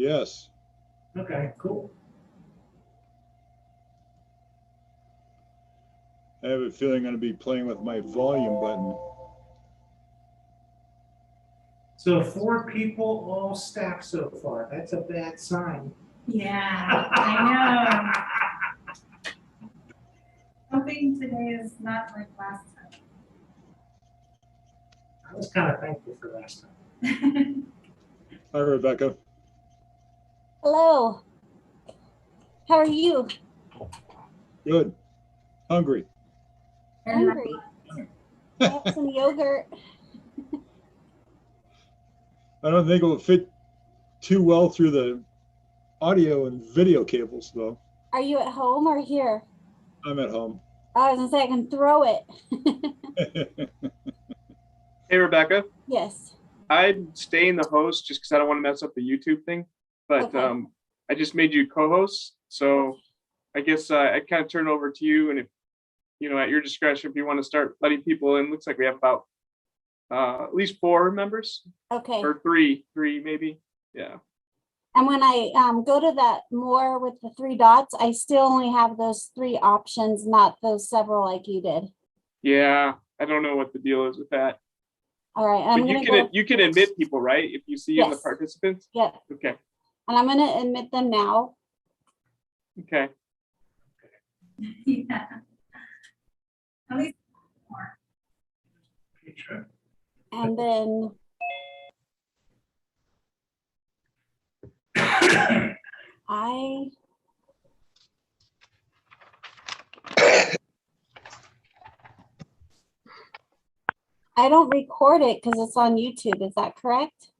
Yes. Okay, cool. I have a feeling I'm going to be playing with my volume button. So 4 people all stacked so far. That's a bad sign. Yeah, I know. Hoping today is not like last time. I was kind of thankful for last time. Hi, Rebecca. Hello. How are you? Good. Hungry. Hungry. I have some yogurt. I don't think it will fit too well through the audio and video cables, though. Are you at home or here? I'm at home. I was gonna say I can throw it. Hey, Rebecca. Yes. I'd stay in the host just because I don't want to mess up the YouTube thing. But Okay. I just made you co-host. So I guess I kind of turn it over to you. And if, you know, at your discretion, if you want to start letting people in, looks like we have about at least 4 members. Okay. Or three maybe. Yeah. And when I go to that more with the 3 dots, I still only have those 3 options, not those several like you did. Yeah. I don't know what the deal is with that. All right. I'm But gonna go. you can admit people, right? If you see in the Yes. participants. Yeah. Okay. And I'm gonna admit them now. Okay. Yeah. At least more. And then I don't record it because it's on YouTube. Is that correct?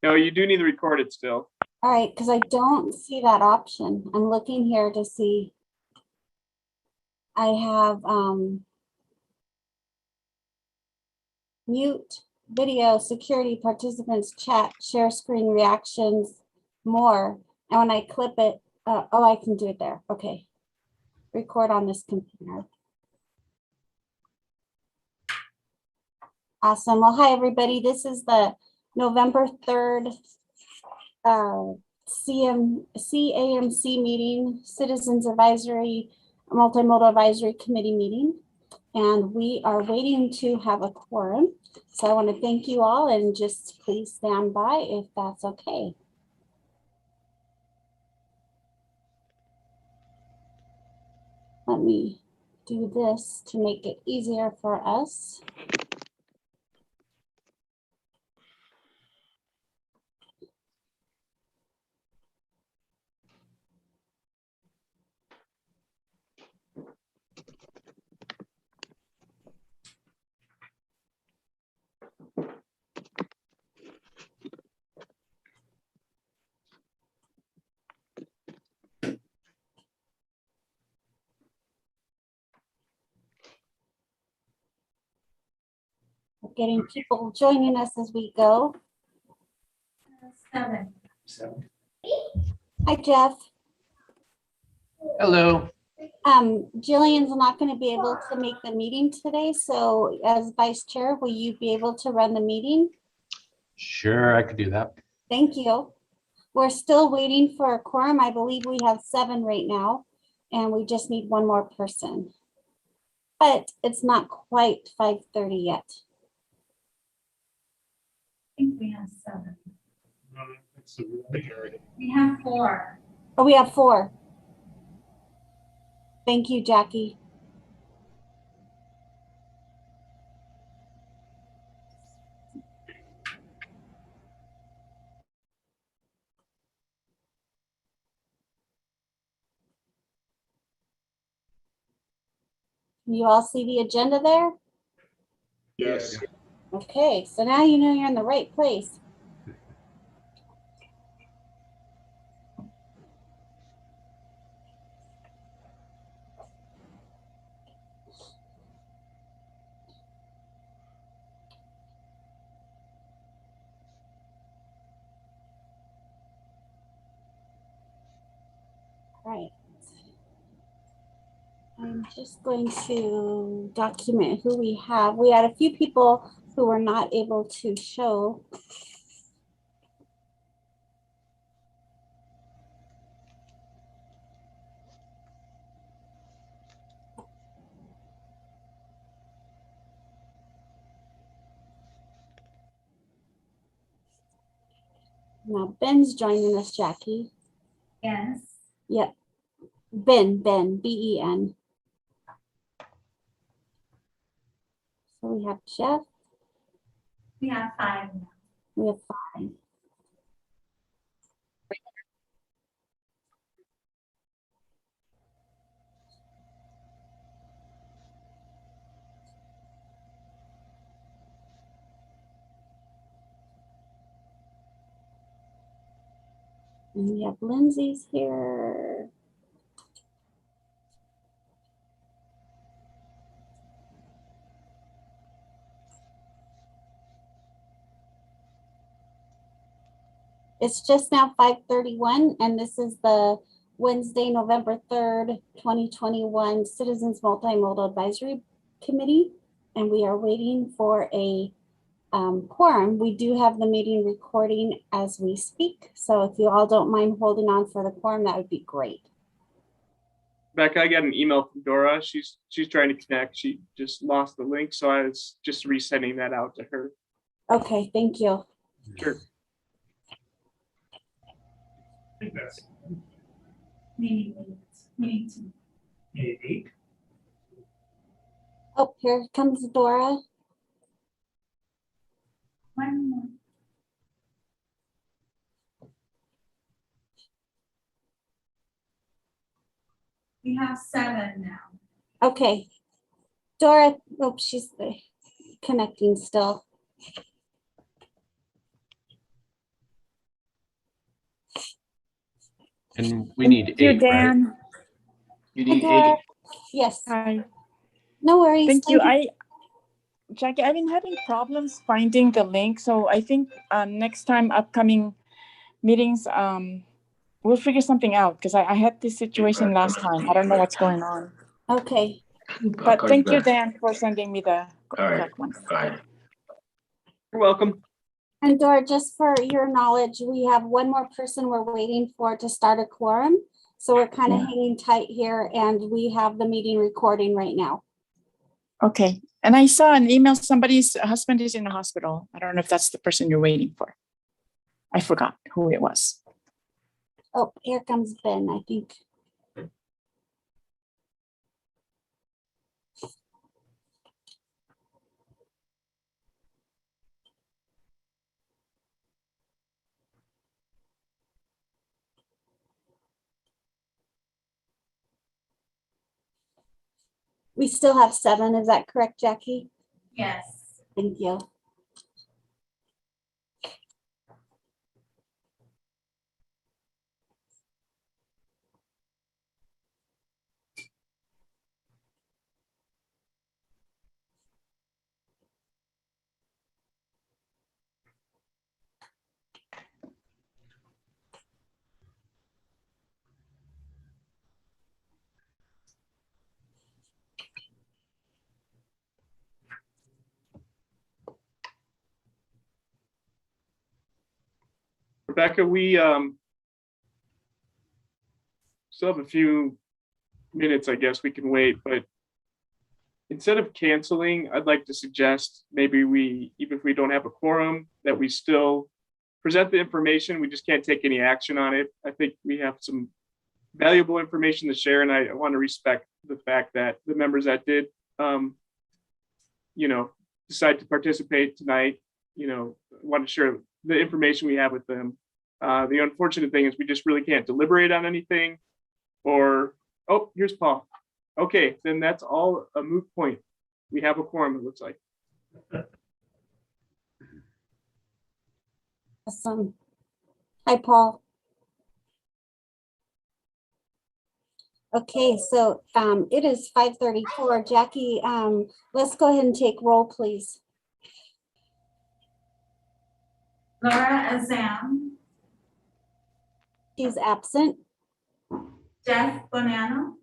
No, you do need to record it still. All right, because I don't see that option. I'm looking here to see. I have mute, video, security, participants, chat, share screen, reactions, more. And when I clip it, oh, I can do it there. Okay. Record on this computer. Awesome. Well, hi, everybody. This is the November 3rd CAMC meeting, Citizens Advisory, Multimodal Advisory Committee meeting. And we are waiting to have a quorum. So I want to thank you all and just please stand by if that's okay. Let me do this to make it easier for us. Getting people joining us as we go. 7. 7. Hi, Jeff. Hello. Jillian's not going to be able to make the meeting today. So as vice chair, will you be able to run the meeting? Sure, I could do that. Thank you. We're still waiting for a quorum. I believe we have 7 right now, and we just need 1 more person. But it's not quite 5:30 yet. I think we have 7. It's a majority. We have 4. Oh, we have 4. Thank you, Jackie. You all see the agenda there? Yes. Okay, so now you know you're in the right place. Right. I'm just going to document who we have. We had a few people who were not able to show. Now Ben's joining us, Jackie. Yes. Yep. Ben, B-E-N. So we have Jeff, We have 5 now. we have 5. And we have Lindsay's here. It's just now 5:31, and this is the Wednesday, November 3rd, 2021 Citizens Multimodal Advisory Committee, and we are waiting for a quorum. We do have the meeting recording as we speak, so if you all don't mind holding on for the quorum, that would be great. Becca, I got an email from Dora. She's trying to connect. She just lost the link, so I was just resending that out to her. Okay, thank you. Sure. I think that's Meeting 2. maybe 8. Oh, here comes Dora. 1 more. We have 7 now. Okay. Dora, oh, she's connecting still. And we need Thank you, 8, right? Dan. You Hi, need Dora. 8. Yes, Hi. no worries. Thank you. Jackie, I've been having problems finding the link. So I think next time upcoming meetings, we'll figure something out because I had this situation last time. I don't know what's going on. Okay. But thank you, Dan, for sending me the correct one. Bye. You're welcome. And Dora, just for your knowledge, we have one more person we're waiting for to start a quorum. So we're kind of hanging tight here, and we have the meeting recording right now. Okay. And I saw an email, somebody's husband is in the hospital. I don't know if that's the person you're waiting for. I forgot who it was. Oh, here comes Ben, I think. We still have 7, is that correct, Jackie? Yes. Thank you. Rebecca, we still have a few minutes, I guess we can wait, but instead of canceling, I'd like to suggest maybe we, even if we don't have a quorum, that we still present the information. We just can't take any action on it. I think we have some valuable information to share, and I want to respect the fact that the members that did, decide to participate tonight, want to share the information we have with them. The unfortunate thing is we just really can't deliberate on anything, or, oh, here's Paul. Okay, then that's all a moot point. We have a quorum, it looks like. Awesome. Hi, Paul. Okay, so it is 5:34. Jackie, let's go ahead and take roll, please. Laura Azam, She's absent. Jeff Bonanno,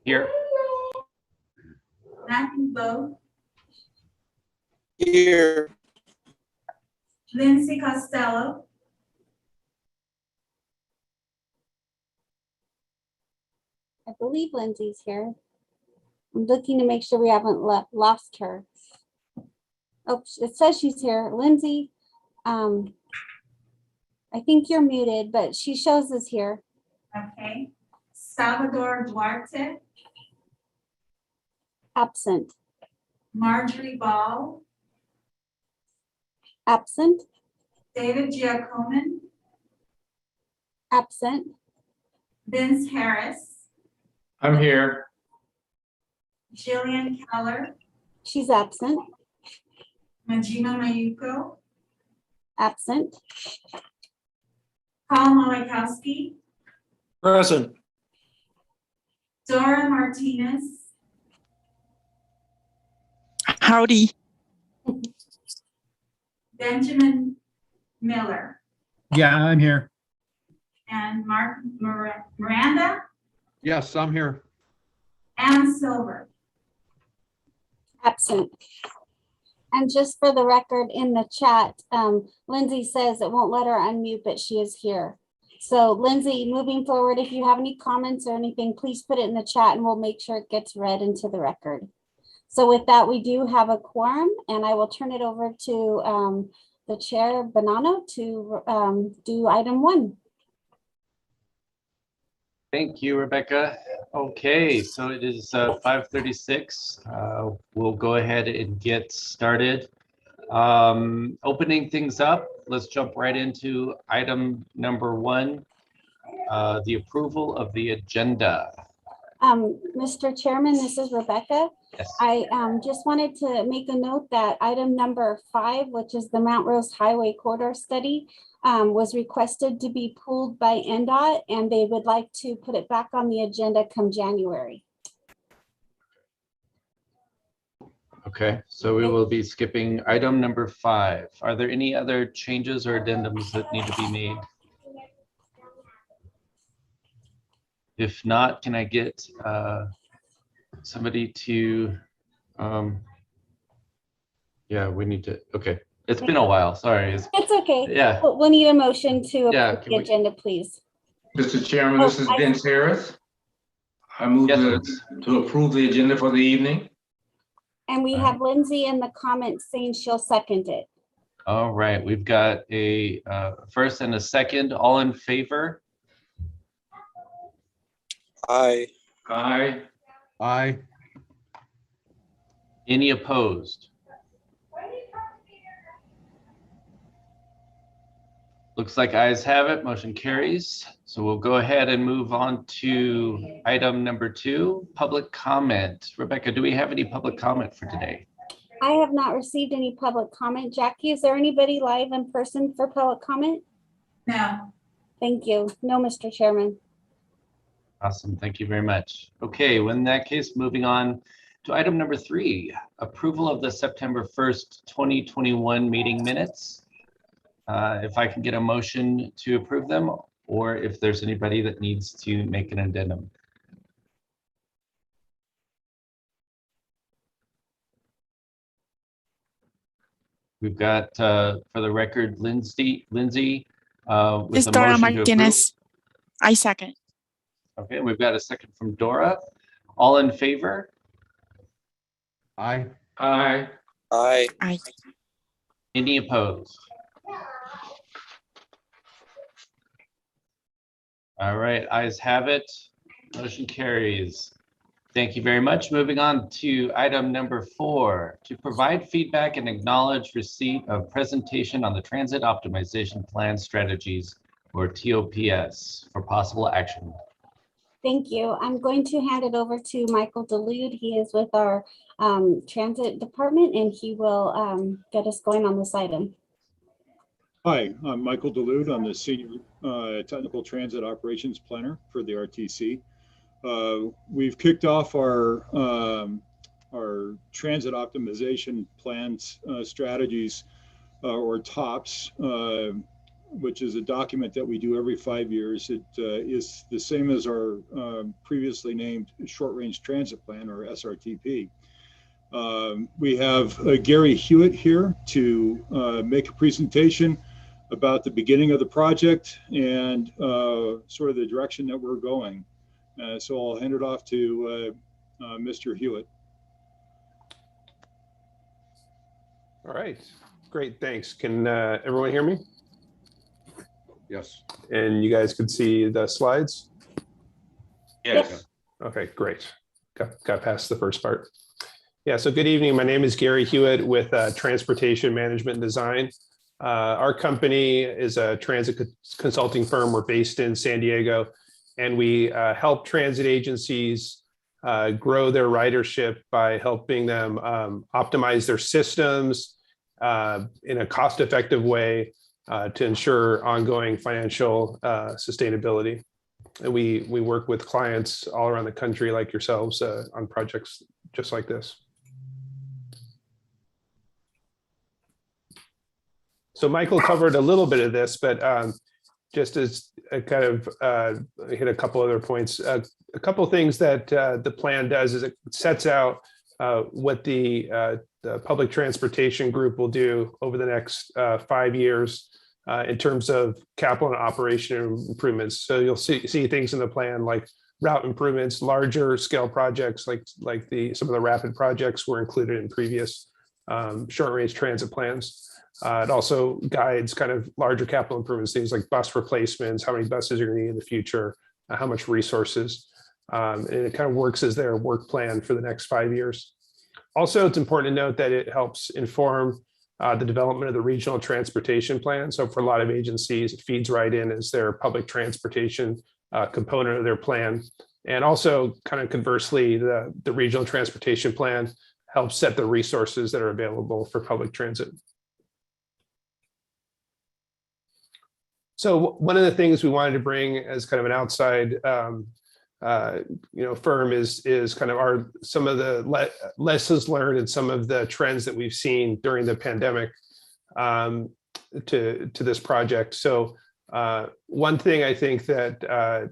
Here. Matthew Bowe, Here. Lindsay Costello, I believe Lindsay's here. I'm looking to make sure we haven't lost her. Oh, it says she's here. Lindsay, I think you're muted, but she shows us here. Okay. Salvador Duarte, Absent. Marjorie Ball, Absent. David Giacomin, Absent. Vince Harris, I'm here. Jillian Keller, She's absent. Majima Mayuko, Absent. Paul Malikowski, Present. Dora Martinez, Howdy. Benjamin Miller, Yeah, I'm here. and Mark Miranda, Yes, I'm here. Anna Silver. Absent. And just for the record in the chat, Lindsay says it won't let her unmute, but she is here. So Lindsay, moving forward, if you have any comments or anything, please put it in the chat and we'll make sure it gets read into the record. So with that, we do have a quorum, and I will turn it over to the chair, Bonanno, to do item 1. Thank you, Rebecca. Okay, so it is 5:36. We'll go ahead and get started. Opening things up, let's jump right into item number 1, the approval of the agenda. Mr. Chairman, this is Rebecca. Yes. I just wanted to make a note that item number 5, which is the Mount Rose Highway Corridor Study, was requested to be pulled by NDOT, and they would like to put it back on the agenda come January. Okay, so we will be skipping item number 5. Are there any other changes or addendums that need to be made? If not, can I get somebody to, yeah, we need to, okay. It's been a while, sorry. It's okay. Yeah. We'll need a motion to Yeah, approve can the we- agenda, please. Mr. Chairman, this is Oh, Vince Harris. I move Yes, to Vince. approve the agenda for the evening. And we have Lindsay in the comments saying she'll second it. All right, we've got a first and a second. All in favor? Aye. Aye. Aye. Any opposed? Looks like ayes have it, motion carries. So we'll go ahead and move on to item number 2, public comment. Rebecca, do we have any public comment for today? I have not received any public comment. Jackie, is there anybody live in person for public comment? No. Thank you. No, Mr. Chairman. Awesome, thank you very much. Okay, well, in that case, moving on to item number 3, approval of the September 1st, 2021 meeting minutes. If I can get a motion to approve them, or if there's anybody that needs to make an addendum. We've got, for the record, Lindsay, with It's a Dora motion to approve. Martinez. I second. Okay, we've got a second from Dora. All in favor? Aye. Aye. Aye. Aye. Any opposed? All right, ayes have it. Motion carries. Thank you very much. Moving on to item number 4, to provide feedback and acknowledge receipt of presentation on the Transit Optimization Plan Strategies, or TOPS, for possible action. Thank you. I'm going to hand it over to Michael Delude. He is with our transit department, and he will get us going on this item. Hi, I'm Michael Delude. I'm the Senior Technical Transit Operations Planner for the RTC. We've kicked off our transit optimization plans strategies, or TOPS, which is a document that we do every 5 years. It is the same as our previously named Short Range Transit Plan, or SRTP. We have Gary Hewitt here to make a presentation about the beginning of the project and sort of the direction that we're going. So I'll hand it off to Mr. Hewitt. All right, great, thanks. Can everyone hear me? Yes. And you guys could see the slides? Yes. Okay, great. Got past the first part. Yeah, so good evening. My name is Gary Hewitt with Transportation Management and Design. Our company is a transit consulting firm. We're based in San Diego, and we help transit agencies grow their ridership by helping them optimize their systems in a cost-effective way to ensure ongoing financial sustainability. And we work with clients all around the country like yourselves on projects just like this. So Michael covered a little bit of this, but just as a kind of hit a couple other points, a couple of things that the plan does is it sets out what the public transportation group will do over the next 5 years in terms of capital and operation improvements. So you'll see things in the plan like route improvements, larger scale projects like some of the rapid projects were included in previous short range transit plans. It also guides kind of larger capital improvements, things like bus replacements, how many buses you're going to need in the future, how much resources, and it kind of works as their work plan for the next 5 years. Also, it's important to note that it helps inform the development of the regional transportation plan. So for a lot of agencies, it feeds right in as their public transportation component of their plan. And also kind of conversely, the regional transportation plan helps set the resources that are available for public transit. So one of the things we wanted to bring as kind of an outside firm is kind of some of the lessons learned and some of the trends that we've seen during the pandemic to this project. So one thing I think that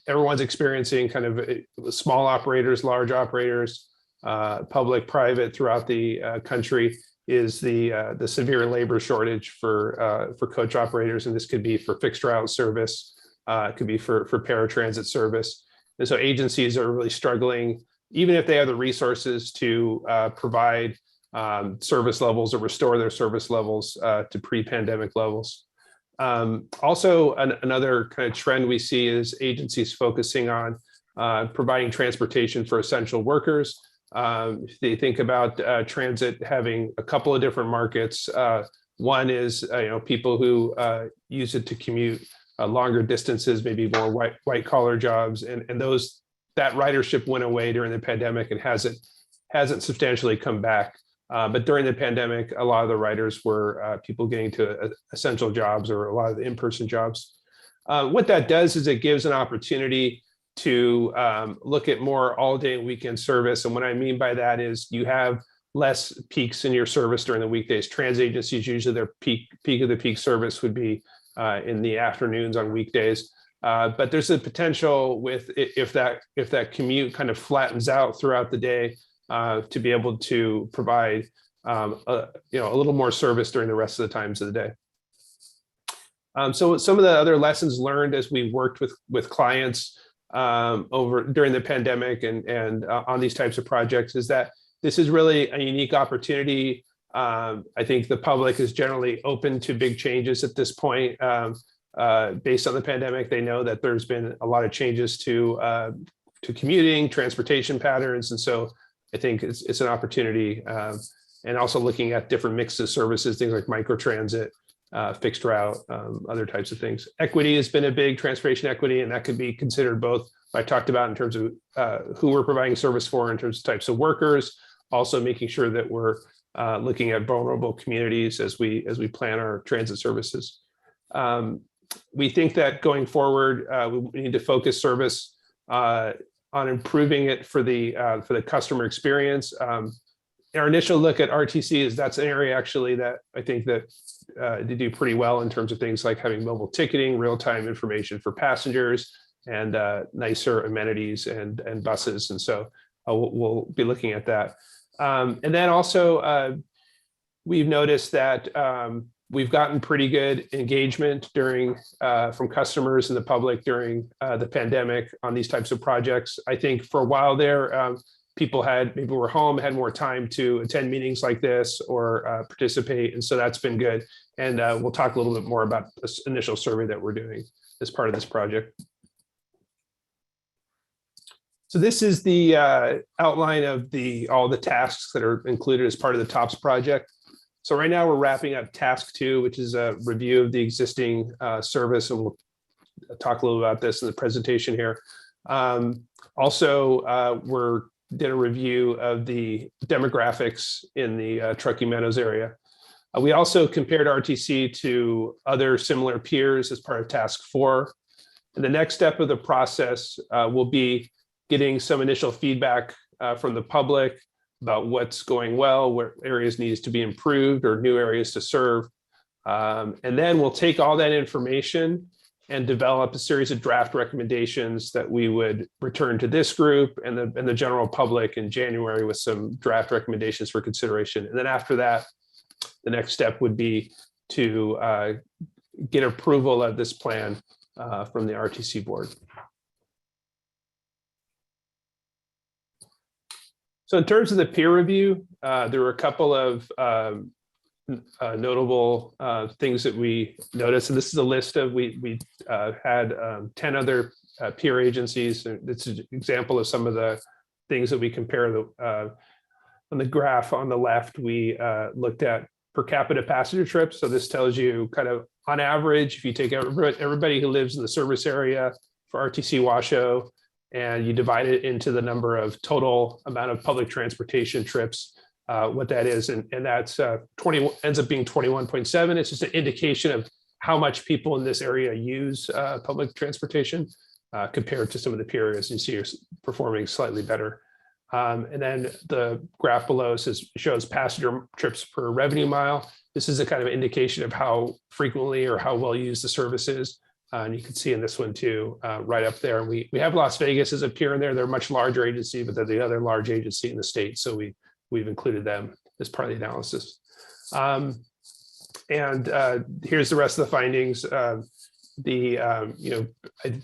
everyone's experiencing, kind of small operators, large operators, public, private throughout the country, is the severe labor shortage for coach operators, and this could be for fixed route service, it could be for paratransit service. And so agencies are really struggling, even if they have the resources to provide service levels or restore their service levels to pre-pandemic levels. Also, another kind of trend we see is agencies focusing on providing transportation for essential workers. They think about transit having a couple of different markets. One is people who use it to commute longer distances, maybe more white collar jobs, and that ridership went away during the pandemic and hasn't substantially come back. But during the pandemic, a lot of the riders were people getting to essential jobs or a lot of the in-person jobs. What that does is it gives an opportunity to look at more all-day and weekend service. And what I mean by that is you have less peaks in your service during the weekdays. Transit agencies, usually their peak of the peak service would be in the afternoons on weekdays. But there's a potential if that commute kind of flattens out throughout the day to be able to provide a little more service during the rest of the times of the day. So some of the other lessons learned as we worked with clients during the pandemic and on these types of projects is that this is really a unique opportunity. I think the public is generally open to big changes at this point. Based on the pandemic, they know that there's been a lot of changes to commuting, transportation patterns, and so I think it's an opportunity. And also looking at different mixes of services, things like microtransit, fixed route, other types of things. Equity has been a big transportation equity, and that could be considered both. I talked about in terms of who we're providing service for, in terms of types of workers, also making sure that we're looking at vulnerable communities as we plan our transit services. We think that going forward, we need to focus service on improving it for the customer experience. Our initial look at RTC is that's an area actually that I think that they do pretty well in terms of things like having mobile ticketing, real-time information for passengers, and nicer amenities and buses. And so we'll be looking at that. And then also we've noticed that we've gotten pretty good engagement from customers and the public during the pandemic on these types of projects. I think for a while there, people were home, had more time to attend meetings like this or participate. And so that's been good. And we'll talk a little bit more about this initial survey that we're doing as part of this project. So this is the outline of all the tasks that are included as part of the TOPS project. So right now we're wrapping up task 2, which is a review of the existing service, and we'll talk a little about this in the presentation here. Also, we're did a review of the demographics in the Truckee Meadows area. We also compared RTC to other similar peers as part of task 4. And the next step of the process will be getting some initial feedback from the public about what's going well, where areas needs to be improved or new areas to serve. And then we'll take all that information and develop a series of draft recommendations that we would return to this group and the general public in January with some draft recommendations for consideration. And then after that, the next step would be to get approval of this plan from the RTC board. So in terms of the peer review, there were a couple of notable things that we noticed. And this is a list of, we had 10 other peer agencies. It's an example of some of the things that we compare. On the graph on the left, we looked at per capita passenger trips. So this tells you kind of on average, if you take everybody who lives in the service area for RTC Washoe, and you divide it into the number of total amount of public transportation trips, what that is, and that's 20 ends up being 21.7. It's just an indication of how much people in this area use public transportation compared to some of the peer areas. You see are performing slightly better. And then the graph below shows passenger trips per revenue mile. This is a kind of indication of how frequently or how well used the service is. And you can see in this one too, right up there. And we have Las Vegas as a peer in there. They're a much larger agency, but they're the other large agency in the state. So we've included them as part of the analysis. Here's the rest of the findings. I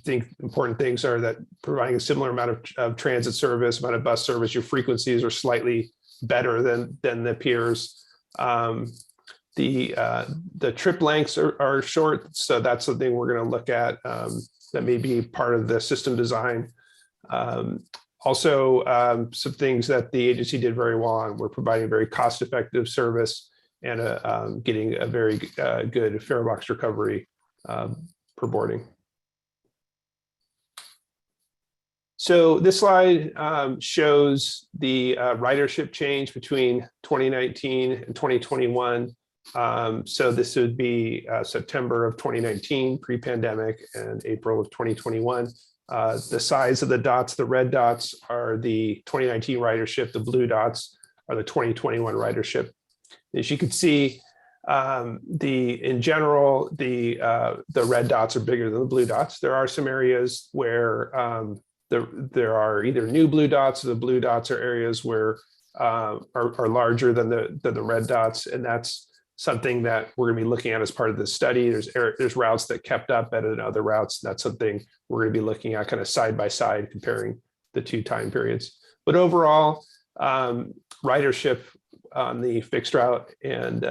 think important things are that providing a similar amount of transit service, amount of bus service, your frequencies are slightly better than the peers. The trip lengths are short, so that's something we're going to look at that may be part of the system design. Also, some things that the agency did very well on. We're providing very cost-effective service and getting a very good fare box recovery per boarding. So this slide shows the ridership change between 2019 and 2021. So this would be September of 2019, pre-pandemic, and April of 2021. The size of the dots, the red dots are the 2019 ridership, the blue dots are the 2021 ridership. As you can see, in general, the red dots are bigger than the blue dots. There are some areas where there are either new blue dots, or the blue dots are areas where are larger than the red dots, and that's something that we're going to be looking at as part of this study. There's routes that kept up better than other routes. That's something we're going to be looking at kind of side by side, comparing the two time periods. But overall, ridership on the fixed route and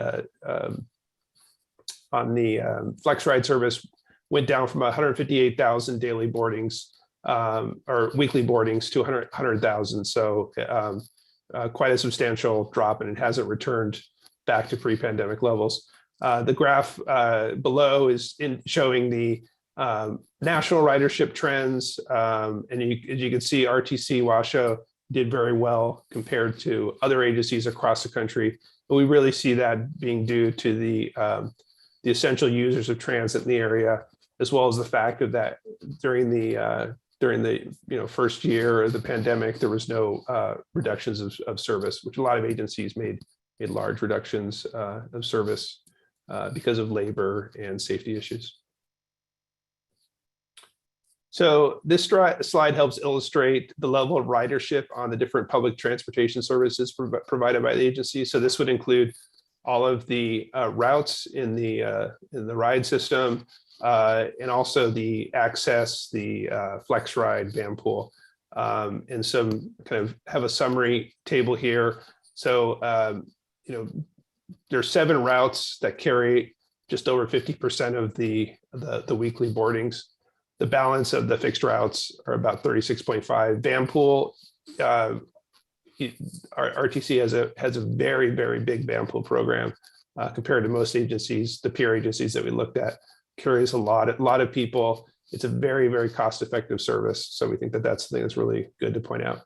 on the flex ride service went down from 158,000 daily boardings or weekly boardings to 100,000. So quite a substantial drop, and it hasn't returned back to pre-pandemic levels. The graph below is showing the national ridership trends. And as you can see, RTC Washoe did very well compared to other agencies across the country. But we really see that being due to the essential users of transit in the area, as well as the fact of that during the first year of the pandemic, there was no reductions of service, which a lot of agencies made large reductions of service because of labor and safety issues. So this slide helps illustrate the level of ridership on the different public transportation services provided by the agency. So this would include all of the routes in the ride system, and also the access, the flex ride, van pool. and some kind of have a summary table here. So, there's 7 routes that carry just over 50% of the weekly boardings. The balance of the fixed routes are about 36.5. Vanpool, RTC has a very, very big Vanpool program compared to most agencies. The peer agencies that we looked at carries a lot of people. It's a very, very cost-effective service. So we think that that's something that's really good to point out.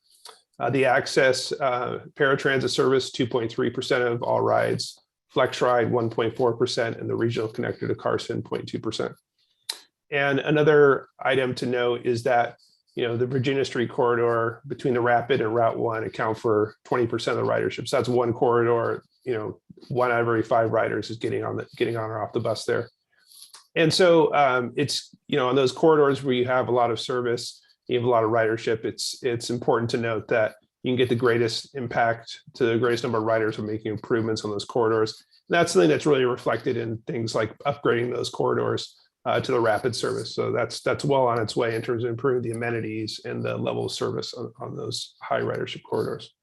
The Access paratransit service, 2.3% of all rides. FlexRide, 1.4%, and the regional connector to Carson, 0.2%. And another item to note is that, the Virginia Street corridor between the Rapid and Route 1 account for 20% of the ridership. So that's one corridor, 1 out of every 5 riders is getting on or off the bus there. And so it's, on those corridors where you have a lot of service, you have a lot of ridership, it's important to note that you can get the greatest impact to the greatest number of riders who are making improvements on those corridors. And that's something that's really reflected in things like upgrading those corridors to the rapid service. So that's well on its way in terms of improving the amenities and the level of service on those high ridership corridors.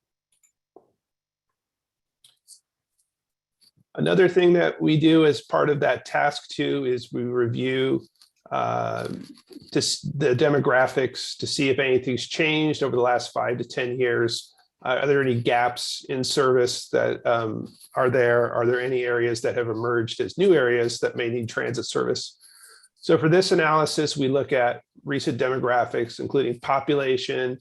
Another thing that we do as part of that task 2 is we review the demographics to see if anything's changed over the last 5 to 10 years. Are there any gaps in service that are there? Are there any areas that have emerged as new areas that may need transit service? So for this analysis, we look at recent demographics, including population,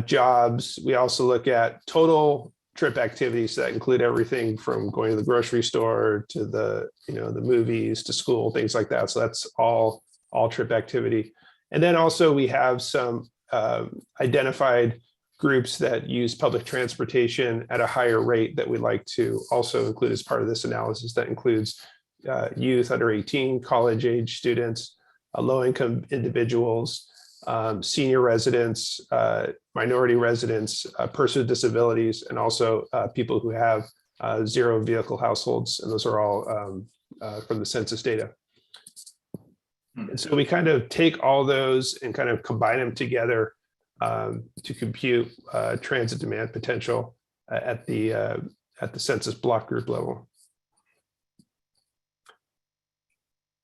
jobs. We also look at total trip activities that include everything from going to the grocery store to the movies to school, things like that. So that's all trip activity. And then also we have some identified groups that use public transportation at a higher rate that we like to also include as part of this analysis. That includes youth under 18, college age students, low-income individuals, senior residents, minority residents, persons with disabilities, and also people who have 0 vehicle households. And those are all from the census data. And so we kind of take all those and kind of combine them together to compute transit demand potential at the census block group level.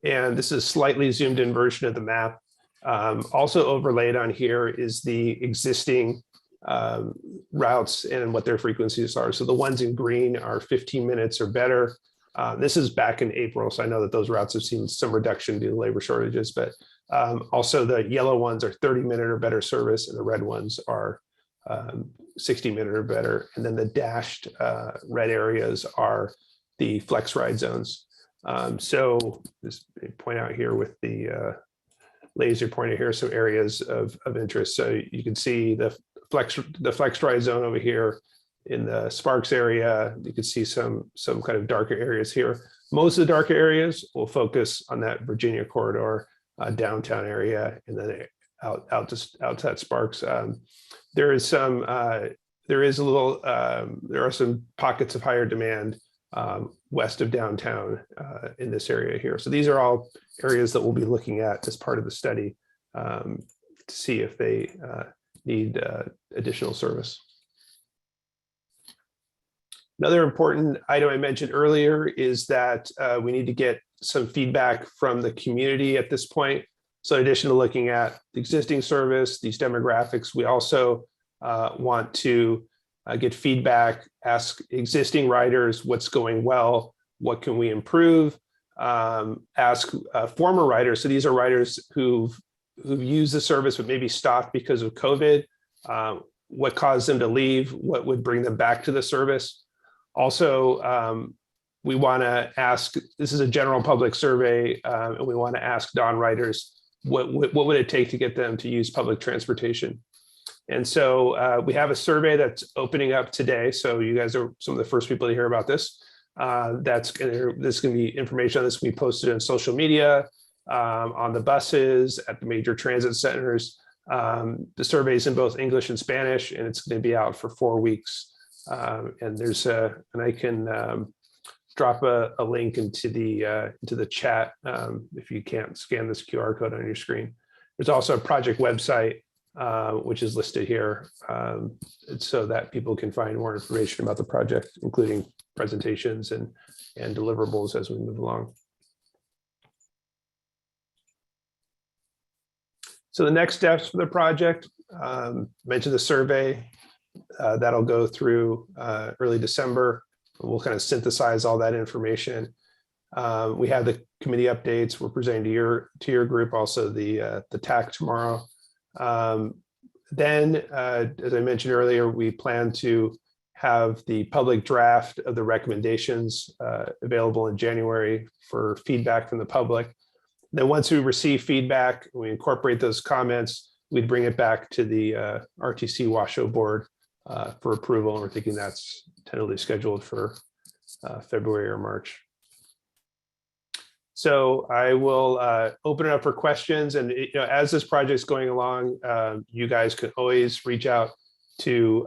And this is a slightly zoomed in version of the map. Also overlaid on here is the existing routes and what their frequencies are. So the ones in green are 15 minutes or better. This is back in April, so I know that those routes have seen some reduction due to labor shortages, but also the yellow ones are 30-minute or better service, and the red ones are 60-minute or better. And then the dashed red areas are the flex ride zones. So just point out here with the laser pointer here some areas of interest. So you can see the flex ride zone over here in the Sparks area. You can see some kind of darker areas here. Most of the darker areas will focus on that Virginia corridor, downtown area, and then out to Sparks. There are some pockets of higher demand west of downtown in this area here. So these are all areas that we'll be looking at as part of the study to see if they need additional service. Another important item I mentioned earlier is that we need to get some feedback from the community at this point. So in addition to looking at the existing service, these demographics, we also want to get feedback, ask existing riders what's going well, what can we improve, ask former riders. So these are riders who've used the service but maybe stopped because of COVID. What caused them to leave? What would bring them back to the service? Also, we want to ask, this is a general public survey, and we want to ask non-riders, what would it take to get them to use public transportation? And so we have a survey that's opening up today. So you guys are some of the first people to hear about this. This is going to be information on this will be posted on social media, on the buses, at the major transit centers. The survey is in both English and Spanish, and it's going to be out for 4 weeks. And I can drop a link into the chat if you can't scan this QR code on your screen. There's also a project website which is listed here, so that people can find more information about the project, including presentations and deliverables as we move along. So the next steps for the project, mentioned the survey, that'll go through early December. We'll kind of synthesize all that information. We have the committee updates. We're presenting to your group also the TAC tomorrow. Then, as I mentioned earlier, we plan to have the public draft of the recommendations available in January for feedback from the public. Then once we receive feedback, we incorporate those comments, we'd bring it back to the RTC Washoe board for approval. And we're thinking that's tentatively scheduled for February or March. So I will open it up for questions. And as this project's going along, you guys can always reach out to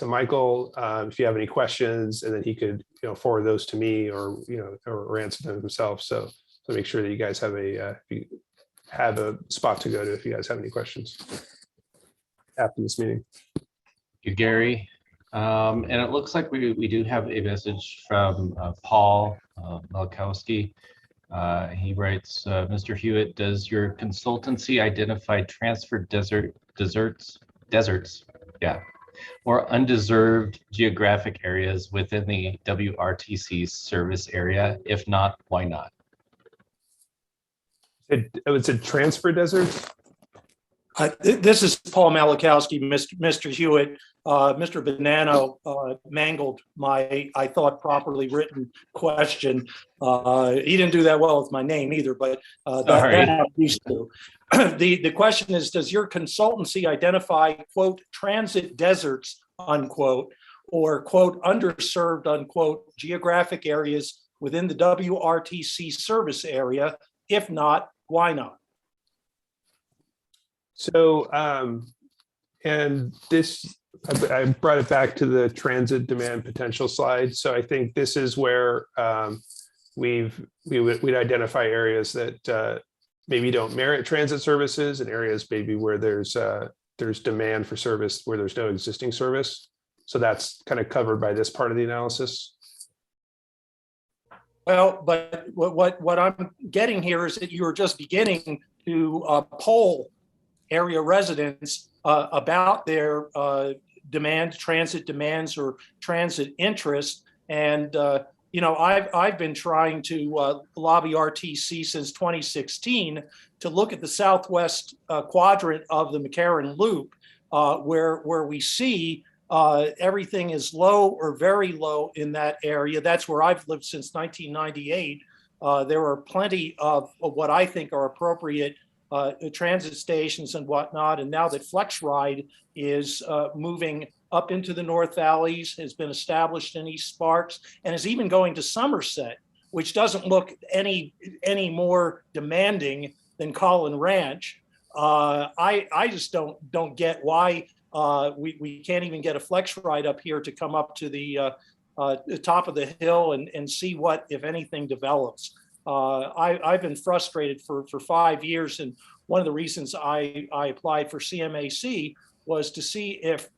Michael if you have any questions, and then he could forward those to me or answer them himself. So make sure that you guys have a spot to go to if you guys have any questions after this meeting. Thank you, Gary. And it looks like we do have a message from Paul Malkowski. He writes, Mr. Hewitt, does your consultancy identify transfer deserts, or undeserved geographic areas within the WRTC service area? If not, why not? It's a transfer desert. This is Paul Malakowski, Mr. Hewitt. Mr. Bonanno mangled my, I thought, properly written question. He didn't do that well with my name either, but that I'm used to. The question is, does your consultancy identify, quote, transit deserts, unquote, or, quote, underserved, unquote, geographic areas within the WRTC service area? If not, why not? So, and this, I brought it back to the transit demand potential slide. So I think this is where we'd identify areas that maybe don't merit transit services, and areas maybe where there's demand for service where there's no existing service. So that's kind of covered by this part of the analysis. Well, but what I'm getting here is that you are just beginning to poll area residents about their transit demands or transit interest. And, I've been trying to lobby RTC since 2016 to look at the southwest quadrant of the McCarran Loop, where we see everything is low or very low in that area. That's where I've lived since 1998. There are plenty of what I think are appropriate transit stations and whatnot. And now that FlexRide is moving up into the North Valleys, has been established in East Sparks, and is even going to Somerset, which doesn't look any more demanding than Collin Ranch. I just don't get why we can't even get a FlexRide up here to come up to the top of the hill and see what, if anything, develops. I've been frustrated for 5 years, and one of the reasons I applied for CMAC was to see if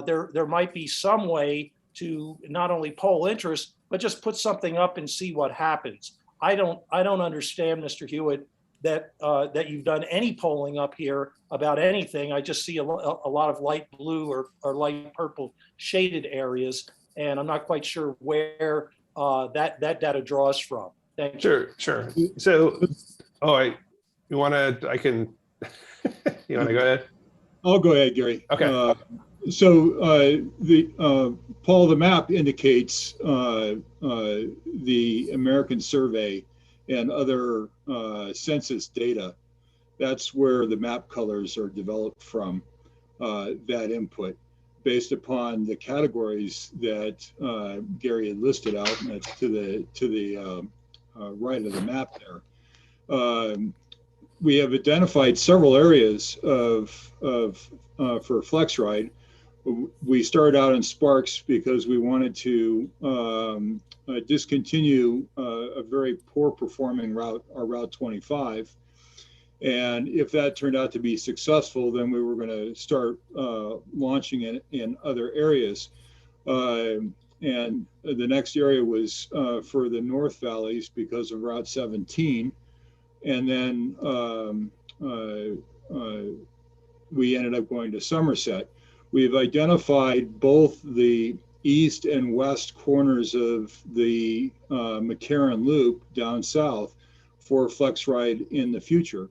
there might be some way to not only poll interest, but just put something up and see what happens. I don't understand, Mr. Hewitt, that you've done any polling up here about anything. I just see a lot of light blue or light purple shaded areas, and I'm not quite sure where that data draws from. Thank you. Sure. So, you want to go ahead? I'll go ahead, Gary. Okay. Paul, the map indicates the American Survey and other census data. That's where the map colors are developed from, that input, based upon the categories that Gary had listed out, and that's to the right of the map there. We have identified several areas for FlexRide. We started out in Sparks because we wanted to discontinue a very poor performing route, our Route 25. And if that turned out to be successful, then we were going to start launching it in other areas. And the next area was for the North Valleys because of Route 17. And then we ended up going to Somerset. We've identified both the east and west corners of the McCarran Loop down south for FlexRide in the future.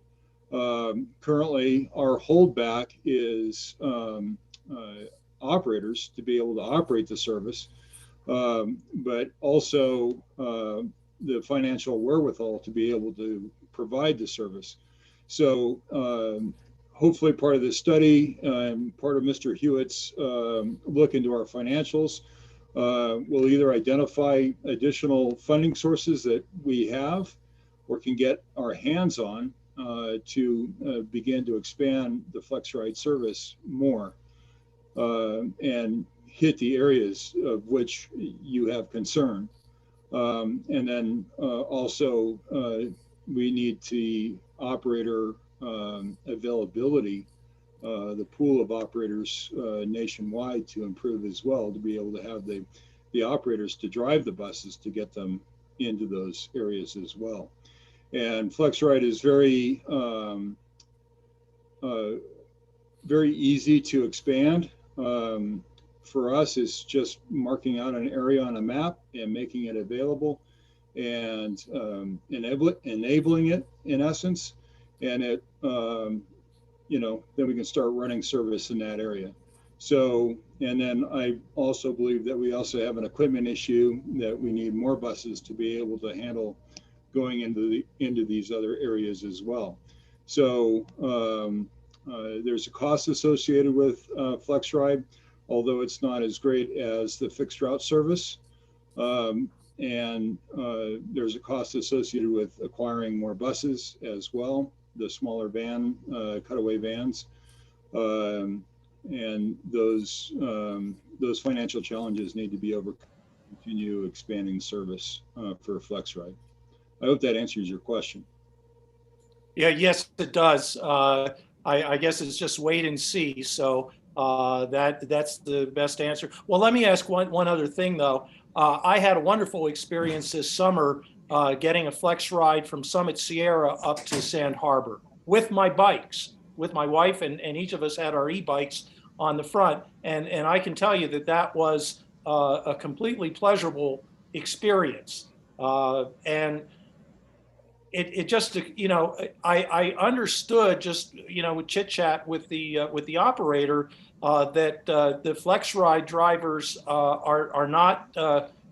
Currently, our holdback is operators to be able to operate the service, but also the financial wherewithal to be able to provide the service. So hopefully part of this study and part of Mr. Hewitt's look into our financials will either identify additional funding sources that we have or can get our hands on to begin to expand the FlexRide service more and hit the areas of which you have concern. And then also we need the operator availability, the pool of operators nationwide to improve as well, to be able to have the operators to drive the buses to get them into those areas as well. And FlexRide is very, very easy to expand. For us, it's just marking out an area on a map and making it available and enabling it in essence. And it, you know, then we can start running service in that area. So, and then I also believe that we also have an equipment issue that we need more buses to be able to handle going into these other areas as well. So there's a cost associated with FlexRide, although it's not as great as the fixed route service. And there's a cost associated with acquiring more buses as well, the smaller van, cutaway vans. And those financial challenges need to be overcome to continue expanding service for FlexRide. I hope that answers your question. Yeah, yes, it does. I guess it's just wait and see. So that's the best answer. Well, let me ask one other thing though. I had a wonderful experience this summer getting a FlexRide from Summit Sierra up to Sand Harbor with my bikes, with my wife, and each of us had our e-bikes on the front. And I can tell you that that was a completely pleasurable experience. And it just, you know, I understood just, you know, with chit chat with the operator that the FlexRide drivers are not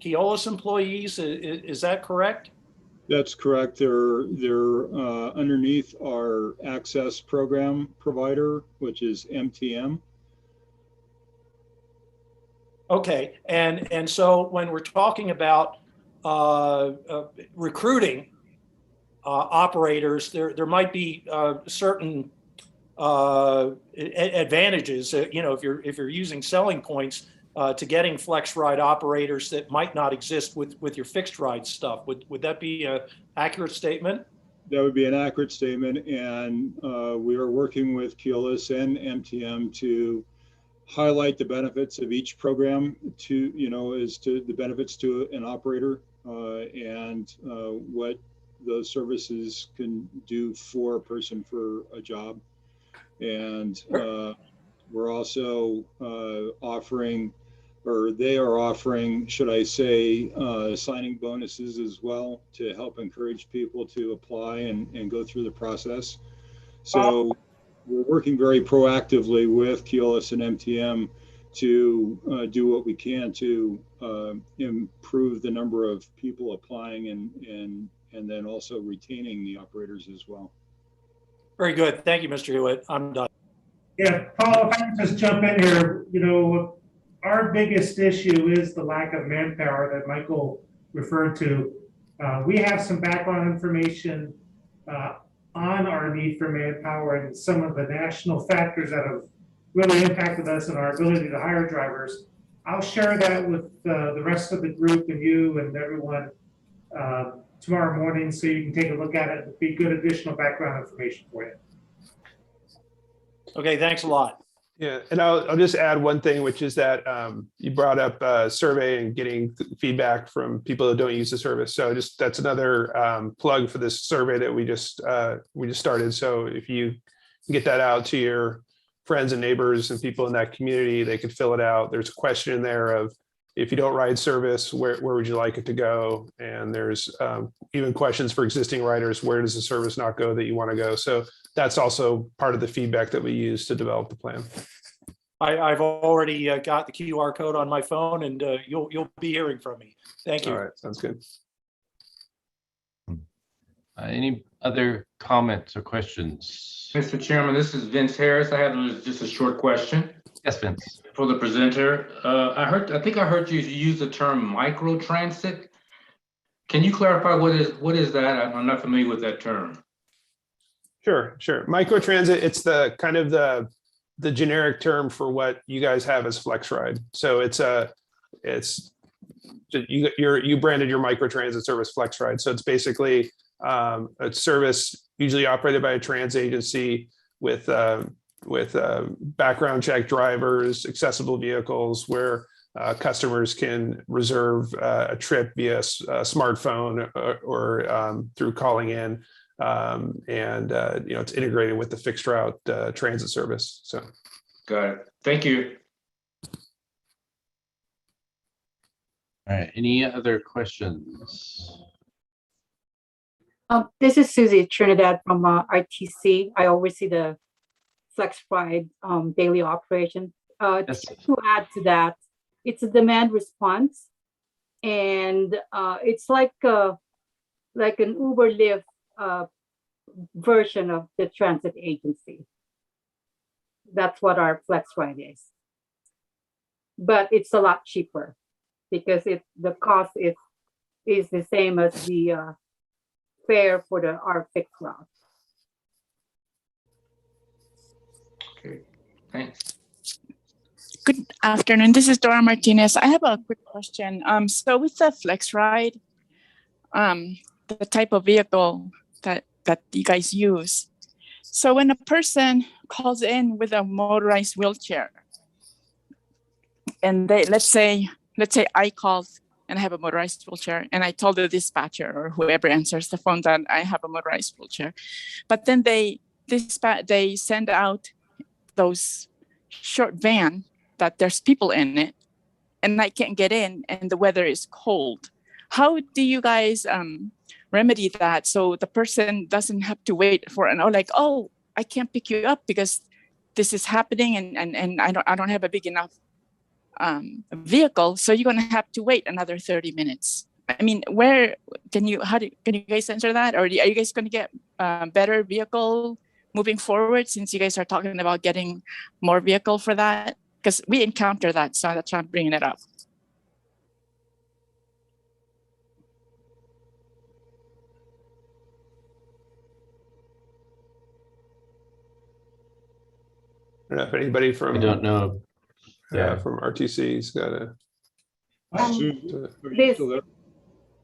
Keolis employees. Is that correct? That's correct. They're underneath our access program provider, which is MTM. Okay. And so when we're talking about recruiting operators, there might be certain advantages, you know, if you're using selling points to getting FlexRide operators that might not exist with your fixed ride stuff. Would that be an accurate statement? That would be an accurate statement, and we are working with Keolis and MTM to highlight the benefits of each program to, you know, as to the benefits to an operator and what those services can do for a person for a job. And we're also offering, or they are offering, should I say, signing bonuses as well to help encourage people to apply and go through the process. So we're working very proactively with Keolis and MTM to do what we can to improve the number of people applying and then also retaining the operators as well. Very good. Thank you, Mr. Hewitt. I'm done. Yeah, Paul, if I can just jump in here, you know, our biggest issue is the lack of manpower that Michael referred to. We have some background information on our need for manpower and some of the national factors that have really impacted us and our ability to hire drivers. I'll share that with the rest of the group and you and everyone tomorrow morning so you can take a look at it. It'd be good additional background information for you. Okay, thanks a lot. Yeah, and I'll just add one thing, which is that you brought up survey and getting feedback from people that don't use the service. So just that's another plug for this survey that we just started. So if you get that out to your friends and neighbors and people in that community, they could fill it out. There's a question in there of, if you don't ride service, where would you like it to go? And there's even questions for existing riders, where does the service not go that you want to go? So that's also part of the feedback that we use to develop the plan. I've already got the QR code on my phone, and you'll be hearing from me. Thank you. All right, sounds good. Any other comments or questions? Mr. Chairman, this is Vince Harris. I have just a short question. Yes, Vince. For the presenter. I think I heard you use the term microtransit. Can you clarify what is that? I'm not familiar with that term. Sure. Microtransit, it's the kind of the generic term for what you guys have as FlexRide. So you branded your microtransit service FlexRide. So it's basically a service usually operated by a trans agency with background check drivers, accessible vehicles where customers can reserve a trip via smartphone or through calling in. It's integrated with the fixed route transit service. So, got it. Thank you. All right. Any other questions? This is Susie Trinidad from RTC. I oversee the FlexRide daily operation. Yes. To add to that, it's a demand response, and it's like an Uber Lyft version of the transit agency. That's what our FlexRide is, but it's a lot cheaper because the cost is the same as the fare for our fixed route. Okay, thanks. Good afternoon. This is Dora Martinez. I have a quick question. So with the FlexRide, the type of vehicle that you guys use. So when a person calls in with a motorized wheelchair, and let's say I called and I have a motorized wheelchair, and I told the dispatcher or whoever answers the phone that I have a motorized wheelchair, but then they send out those short van that there's people in it, and I can't get in, and the weather is cold. How do you guys remedy that so the person doesn't have to wait for I can't pick you up because this is happening, and I don't have a big enough vehicle, so you're gonna have to wait another 30 minutes. I mean, can you guys answer that, or are you guys gonna get better vehicle moving forward since you guys are talking about getting more vehicle for that? Because we encounter that, so that's why I'm bringing it up. I don't know if anybody I from don't know. from RTC's got a. Susie, are you still there?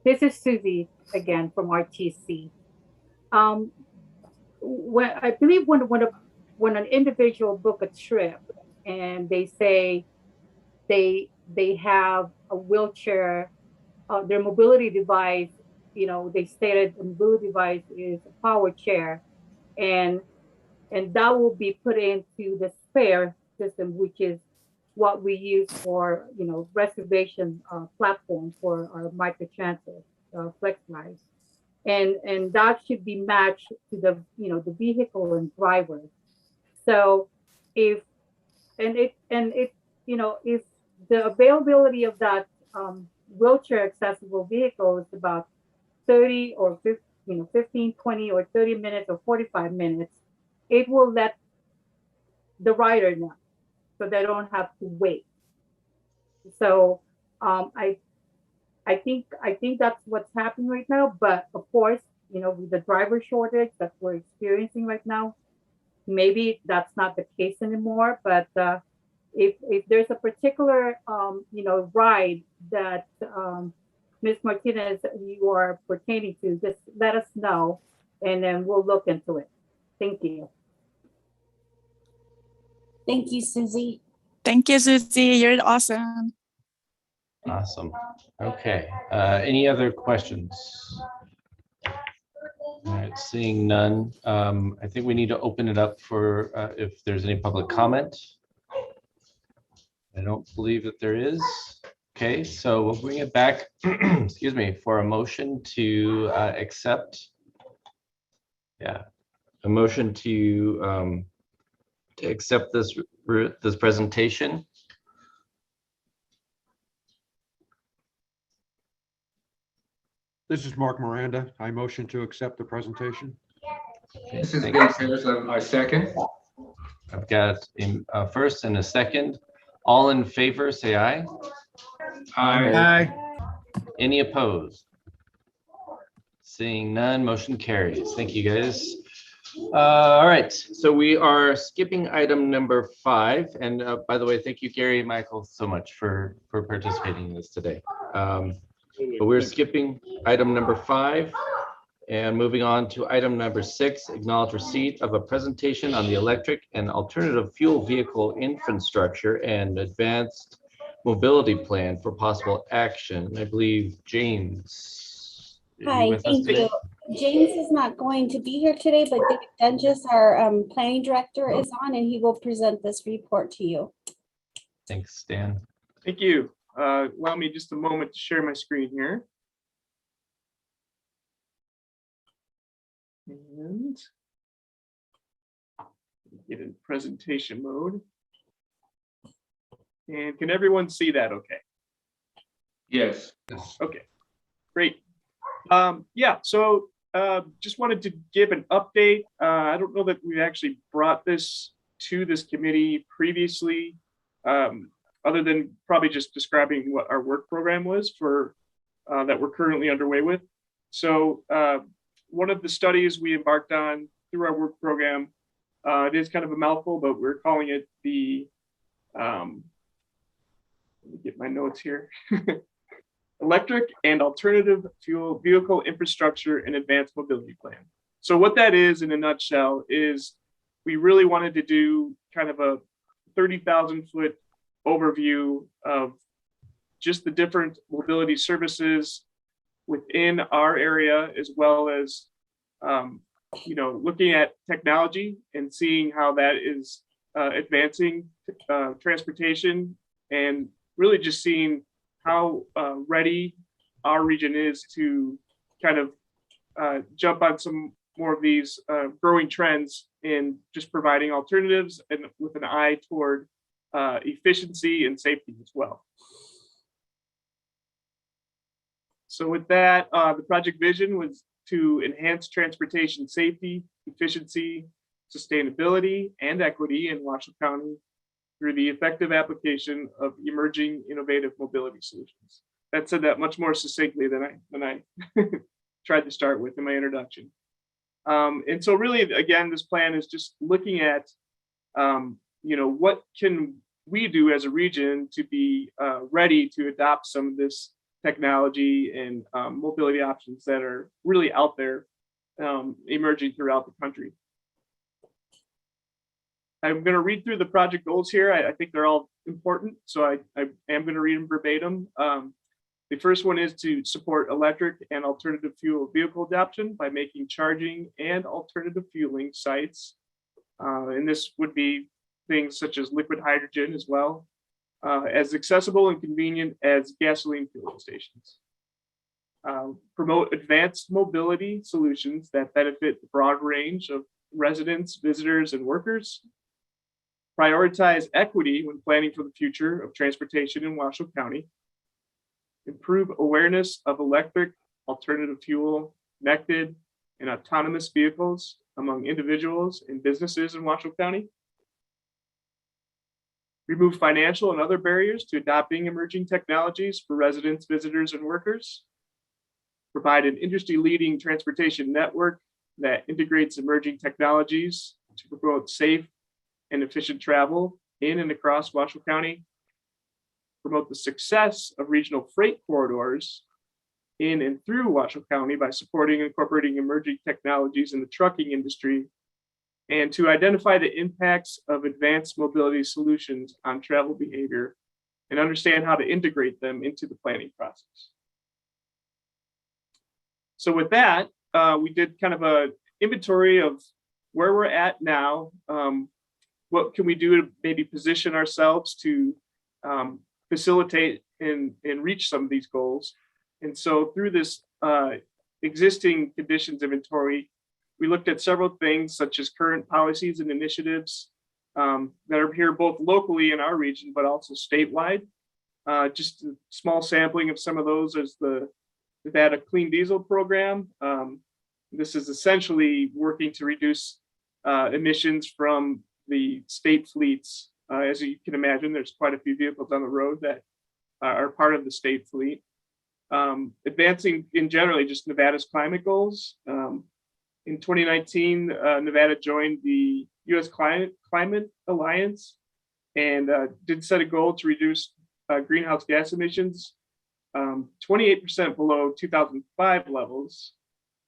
This is Susie again from RTC. When I believe when an individual book a trip and they say they have a wheelchair, their mobility device, they stated the mobility device is a power chair, and that will be put into the spare system, which is what we use for reservation platform for our microtransit FlexRide, and that should be matched to the vehicle and driver. So if the availability of that wheelchair accessible vehicle is about 30 or 15, 20 or 30 minutes or 45 minutes, it will let the rider know so they don't have to wait. So I think that's what's happening right now. But of course, with the driver shortage that we're experiencing right now, maybe that's not the case anymore. But if there's a particular ride that Ms. Martinez, you are pertaining to, just let us know, and then we'll look into it. Thank you. Thank you, Susie. Thank you, Susie. You're awesome. Awesome. Okay. Any other questions? All right, seeing none. I think we need to open it up for if there's any public comment. I don't believe that there is. Okay, so we'll bring it back, excuse me, for a motion to accept. Yeah, a motion to accept this presentation. This is Mark Miranda. I motion to accept the presentation. Okay, This is thank Ben you. Sanders, I second. I've got a first and a second. All in favor, say aye. Aye. Any opposed? Seeing none, motion carries. Thank you, guys. All right, so we are skipping item number 5. And by the way, thank you, Gary and Michael, so much for participating in this today. But we're skipping item number 5 and moving on to item number 6, acknowledge receipt of a presentation on the electric and alternative fuel vehicle infrastructure and advanced mobility plan for possible action. I believe James. Are you Hi, with us thank today? you. James is not going to be here today, but David Dunges, our planning director, is on, and he will present this report to you. Thanks, Dan. Thank you. Allow me just a moment to share my screen here. And get in presentation mode. And can everyone see that okay? Yes. Okay, great. Yeah, so just wanted to give an update. I don't know that we've actually brought this to this committee previously, other than probably just describing what our work program was for that we're currently underway with. So one of the studies we embarked on through our work program, it is kind of a mouthful, but we're calling it the, let me get my notes here. Electric and Alternative Fuel Vehicle Infrastructure and Advanced Mobility Plan. So what that is in a nutshell is we really wanted to do kind of a 30,000 foot overview of just the different mobility services within our area, as well as looking at technology and seeing how that is advancing transportation, and really just seeing how ready our region is to kind of jump on some more of these growing trends in just providing alternatives, and with an eye toward efficiency and safety as well. So with that, the project vision was to enhance transportation safety, efficiency, sustainability, and equity in Washoe County through the effective application of emerging innovative mobility solutions. That said that much more succinctly than I tried to start with in my introduction. And so really, again, this plan is just looking at, what can we do as a region to be ready to adopt some of this technology and mobility options that are really out there emerging throughout the country. I'm going to read through the project goals here. I think they're all important, so I am going to read them verbatim. The first one is to support electric and alternative fuel vehicle adoption by making charging and alternative fueling sites. And this would be things such as liquid hydrogen as well, as accessible and convenient as gasoline fueling stations. Promote advanced mobility solutions that benefit the broad range of residents, visitors, and workers. Prioritize equity when planning for the future of transportation in Washoe County. Improve awareness of electric, alternative fuel, connected, and autonomous vehicles among individuals and businesses in Washoe County. Remove financial and other barriers to adopting emerging technologies for residents, visitors, and workers. Provide an industry-leading transportation network that integrates emerging technologies to promote safe and efficient travel in and across Washoe County. Promote the success of regional freight corridors in and through Washoe County by supporting and incorporating emerging technologies in the trucking industry, and to identify the impacts of advanced mobility solutions on travel behavior and understand how to integrate them into the planning process. So with that, we did kind of a inventory of where we're at now. What can we do to maybe position ourselves to facilitate and reach some of these goals? And so through this existing conditions inventory, we looked at several things such as current policies and initiatives that are here both locally in our region, but also statewide. Just a small sampling of some of those is the Nevada Clean Diesel Program. This is essentially working to reduce emissions from the state fleets. As you can imagine, there's quite a few vehicles on the road that are part of the state fleet. Advancing in generally just Nevada's climate goals. In 2019, Nevada joined the U.S. Climate Alliance and did set a goal to reduce greenhouse gas emissions 28% below 2005 levels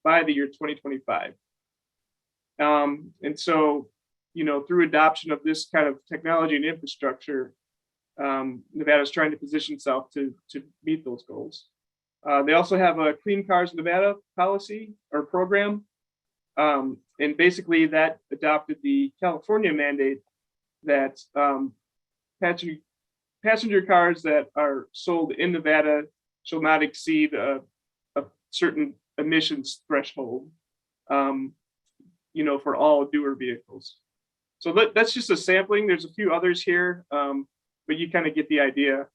by the year 2025. And so, you know, through adoption of this kind of technology and infrastructure, Nevada is trying to position itself to meet those goals. They also have a Clean Cars Nevada policy or program. And basically that adopted the California mandate that passenger cars that are sold in Nevada shall not exceed a certain emissions threshold, you know, for all newer vehicles. So that's just a sampling. There's a few others here, but you kind of get the idea.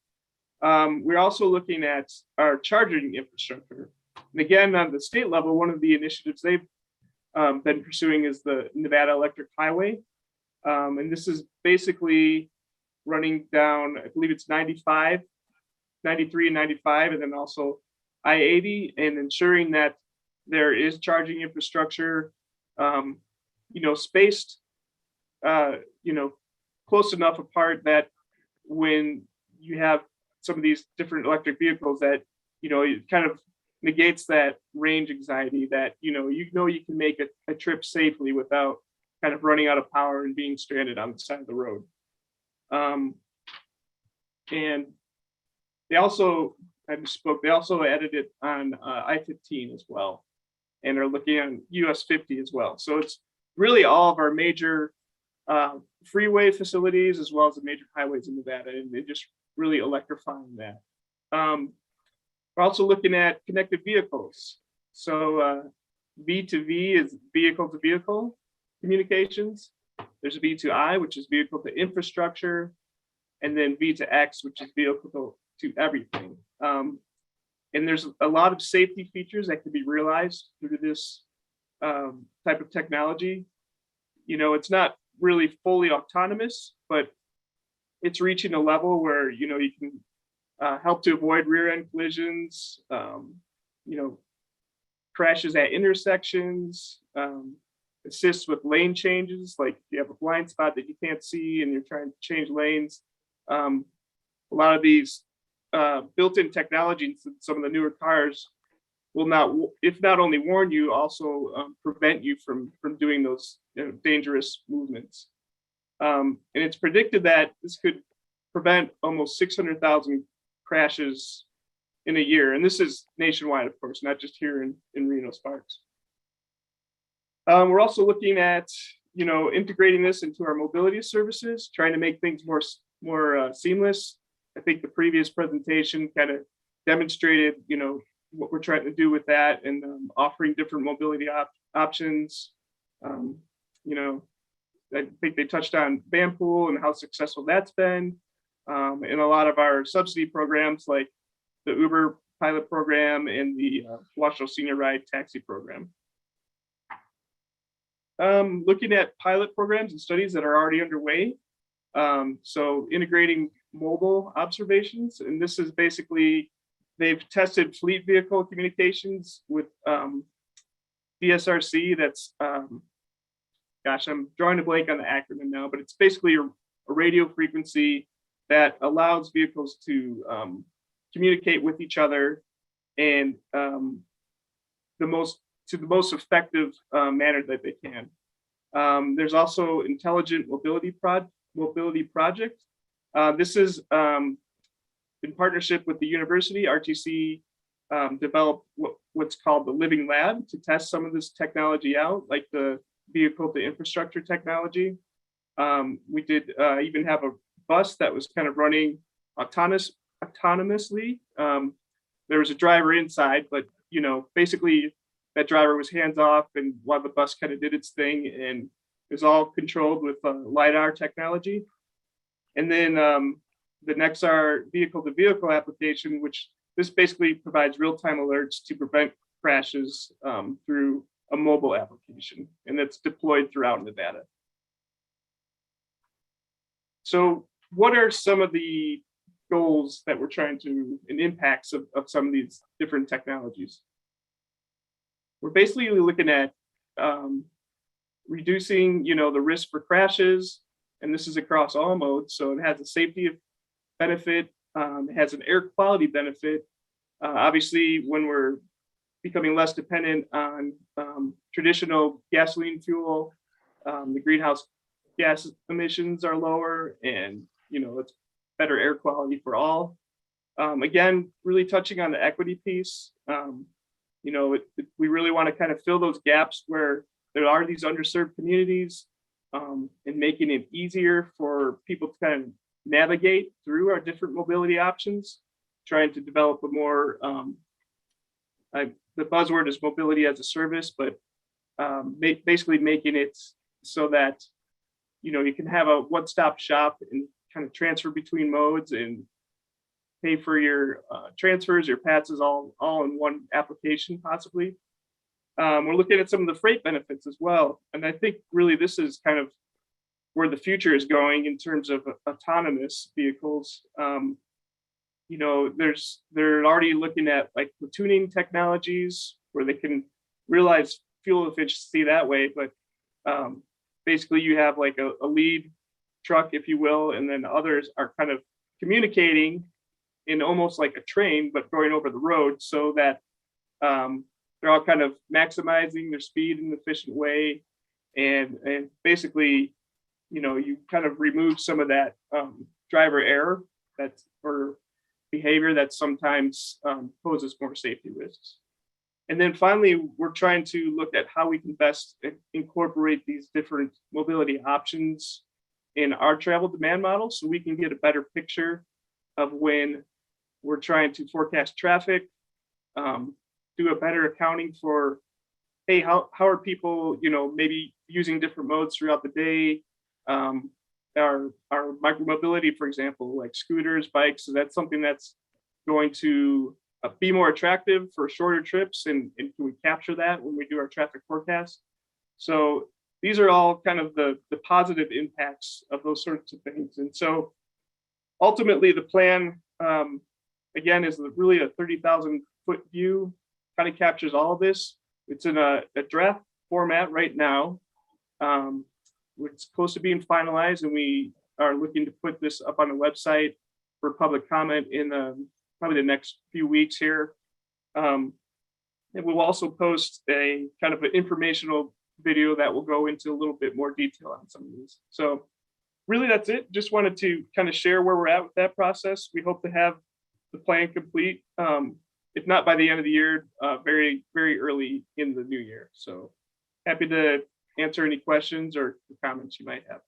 We're also looking at our charging infrastructure. And again, on the state level, one of the initiatives they've been pursuing is the Nevada Electric Highway. And this is basically running down, I believe it's 95, 93 and 95, and then also I-80, and ensuring that there is charging infrastructure, you know, spaced, you know, close enough apart that when you have some of these different electric vehicles that, you know, it kind of negates that range anxiety that, you can make a trip safely without kind of running out of power and being stranded on the side of the road. And they also, they also added it on I-15 as well, and are looking on US 50 as well. So it's really all of our major freeway facilities as well as the major highways in Nevada, and they're just really electrifying that. We're also looking at connected vehicles. So V2V is vehicle to vehicle communications. There's a V2I, which is vehicle to infrastructure, and then V2X, which is vehicle to everything. And there's a lot of safety features that can be realized through this type of technology. You know, it's not really fully autonomous, but it's reaching a level where, you know, you can help to avoid rear end collisions, you know, crashes at intersections, assists with lane changes, like if you have a blind spot that you can't see and you're trying to change lanes. A lot of these built-in technologies in some of the newer cars will not only warn you, also prevent you from doing those, you know, dangerous movements. And it's predicted that this could prevent almost 600,000 crashes in a year. And this is nationwide, of course, not just here in Reno Sparks. We're also looking at, you know, integrating this into our mobility services, trying to make things more seamless. I think the previous presentation kind of demonstrated, you know, what we're trying to do with that, and offering different mobility options. You know, I think they touched on Vanpool and how successful that's been. And a lot of our subsidy programs like the Uber pilot program and the Washoe Senior Ride Taxi program. Looking at pilot programs and studies that are already underway. So integrating mobile observations, and this is basically, they've tested fleet vehicle communications with DSRC. That's, gosh, I'm drawing a blank on the acronym now, but it's basically a radio frequency that allows vehicles to communicate with each other and the most effective manner that they can. There's also Intelligent Mobility Project. This is in partnership with the university. RTC developed what's called the Living Lab to test some of this technology out, like the vehicle to infrastructure technology. We did even have a bus that was kind of running autonomously. There was a driver inside, but basically that driver was hands off, and while the bus kind of did its thing, and it was all controlled with LiDAR technology. And then the Nexar vehicle-to-vehicle application, which this basically provides real-time alerts to prevent crashes through a mobile application, and that's deployed throughout Nevada. So what are some of the goals that we're trying to, and impacts of some of these different technologies? We're basically looking at reducing, the risk for crashes, and this is across all modes. So it has a safety benefit, it has an air quality benefit. Obviously, when we're becoming less dependent on traditional gasoline fuel, the greenhouse gas emissions are lower, and it's better air quality for all. Again, really touching on the equity piece. We really want to kind of fill those gaps where there are these underserved communities, and making it easier for people to kind of navigate through our different mobility options, trying to develop a more, the buzzword is mobility as a service, but basically making it so that, you can have a one-stop shop and kind of transfer between modes and pay for your transfers, your passes all in one application possibly. We're looking at some of the freight benefits as well. And I think really this is kind of where the future is going in terms of autonomous vehicles. They're already looking at like platooning technologies where they can realize fuel efficiency that way. But basically you have like a lead truck, if you will, and then others are kind of communicating in almost like a train, but going over the road, so that they're all kind of maximizing their speed in an efficient way. And basically, you kind of remove some of that driver error or behavior that sometimes poses more safety risks. And then finally, we're trying to look at how we can best incorporate these different mobility options in our travel demand model, so we can get a better picture of when we're trying to forecast traffic, do a better accounting for, hey, how are people, maybe using different modes throughout the day. Our micromobility, for example, like scooters, bikes, so that's something that's going to be more attractive for shorter trips, and can we capture that when we do our traffic forecast? So these are all kind of the positive impacts of those sorts of things. And so ultimately the plan, again, is really a 30,000-foot view, kind of captures all of this. It's in a draft format right now. It's close to being finalized, and we are looking to put this up on the website for public comment in probably the next few weeks here. And we'll also post a kind of an informational video that will go into a little bit more detail on some of these. So really that's it. Just wanted to kind of share where we're at with that process. We hope to have the plan complete, if not by the end of the year, very, very early in the new year. So happy to answer any questions or comments you might have.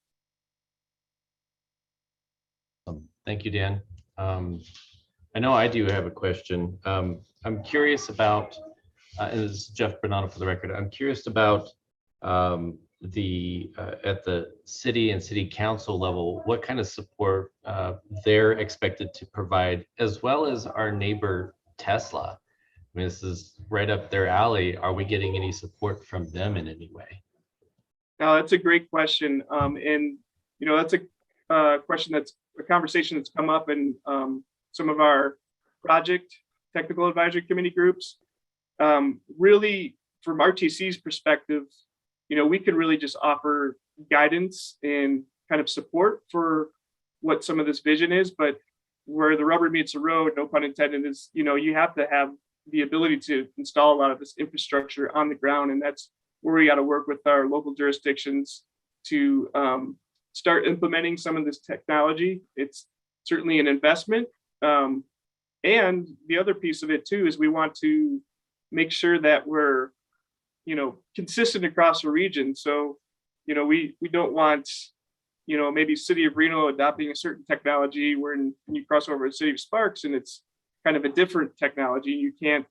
Thank you, Dan. I know I do have a question. I'm curious about, and this is Jeff Bernardo for the record, I'm curious about at the city and city council level, what kind of support they're expected to provide, as well as our neighbor Tesla. I mean, this is right up their alley. Are we getting any support from them in any way? Now, that's a great question. And, that's a question that's a conversation that's come up in some of our project technical advisory committee groups. Really, from RTC's perspective, we could really just offer guidance and kind of support for what some of this vision is, but where the rubber meets the road, no pun intended, is, you have to have the ability to install a lot of this infrastructure on the ground. And that's where we got to work with our local jurisdictions to start implementing some of this technology. It's certainly an investment. And the other piece of it too is we want to make sure that we're, consistent across the region. So, we don't want, maybe City of Reno adopting a certain technology where you cross over to City of Sparks and it's kind of a different technology. You can't,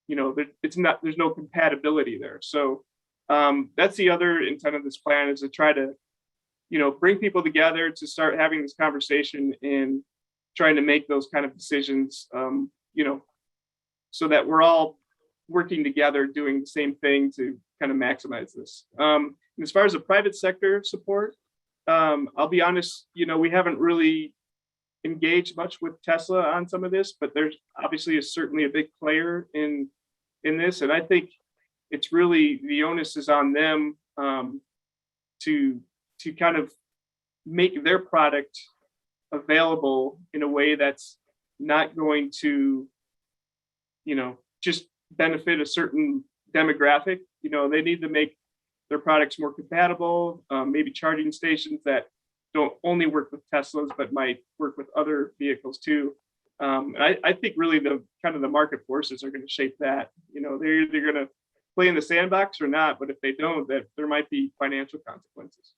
there's no compatibility there. So that's the other intent of this plan, is to try to, bring people together to start having this conversation and trying to make those kind of decisions, so that we're all working together doing the same thing to kind of maximize this. As far as the private sector support, I'll be honest, we haven't really engaged much with Tesla on some of this, but there's obviously certainly a big player in this. And I think it's really, the onus is on them to kind of make their product available in a way that's not going to, just benefit a certain demographic. They need to make their products more compatible, maybe charging stations that don't only work with Teslas, but might work with other vehicles too. I think really the market forces are going to shape that. They're either going to play in the sandbox or not, but if they don't, that there might be financial consequences.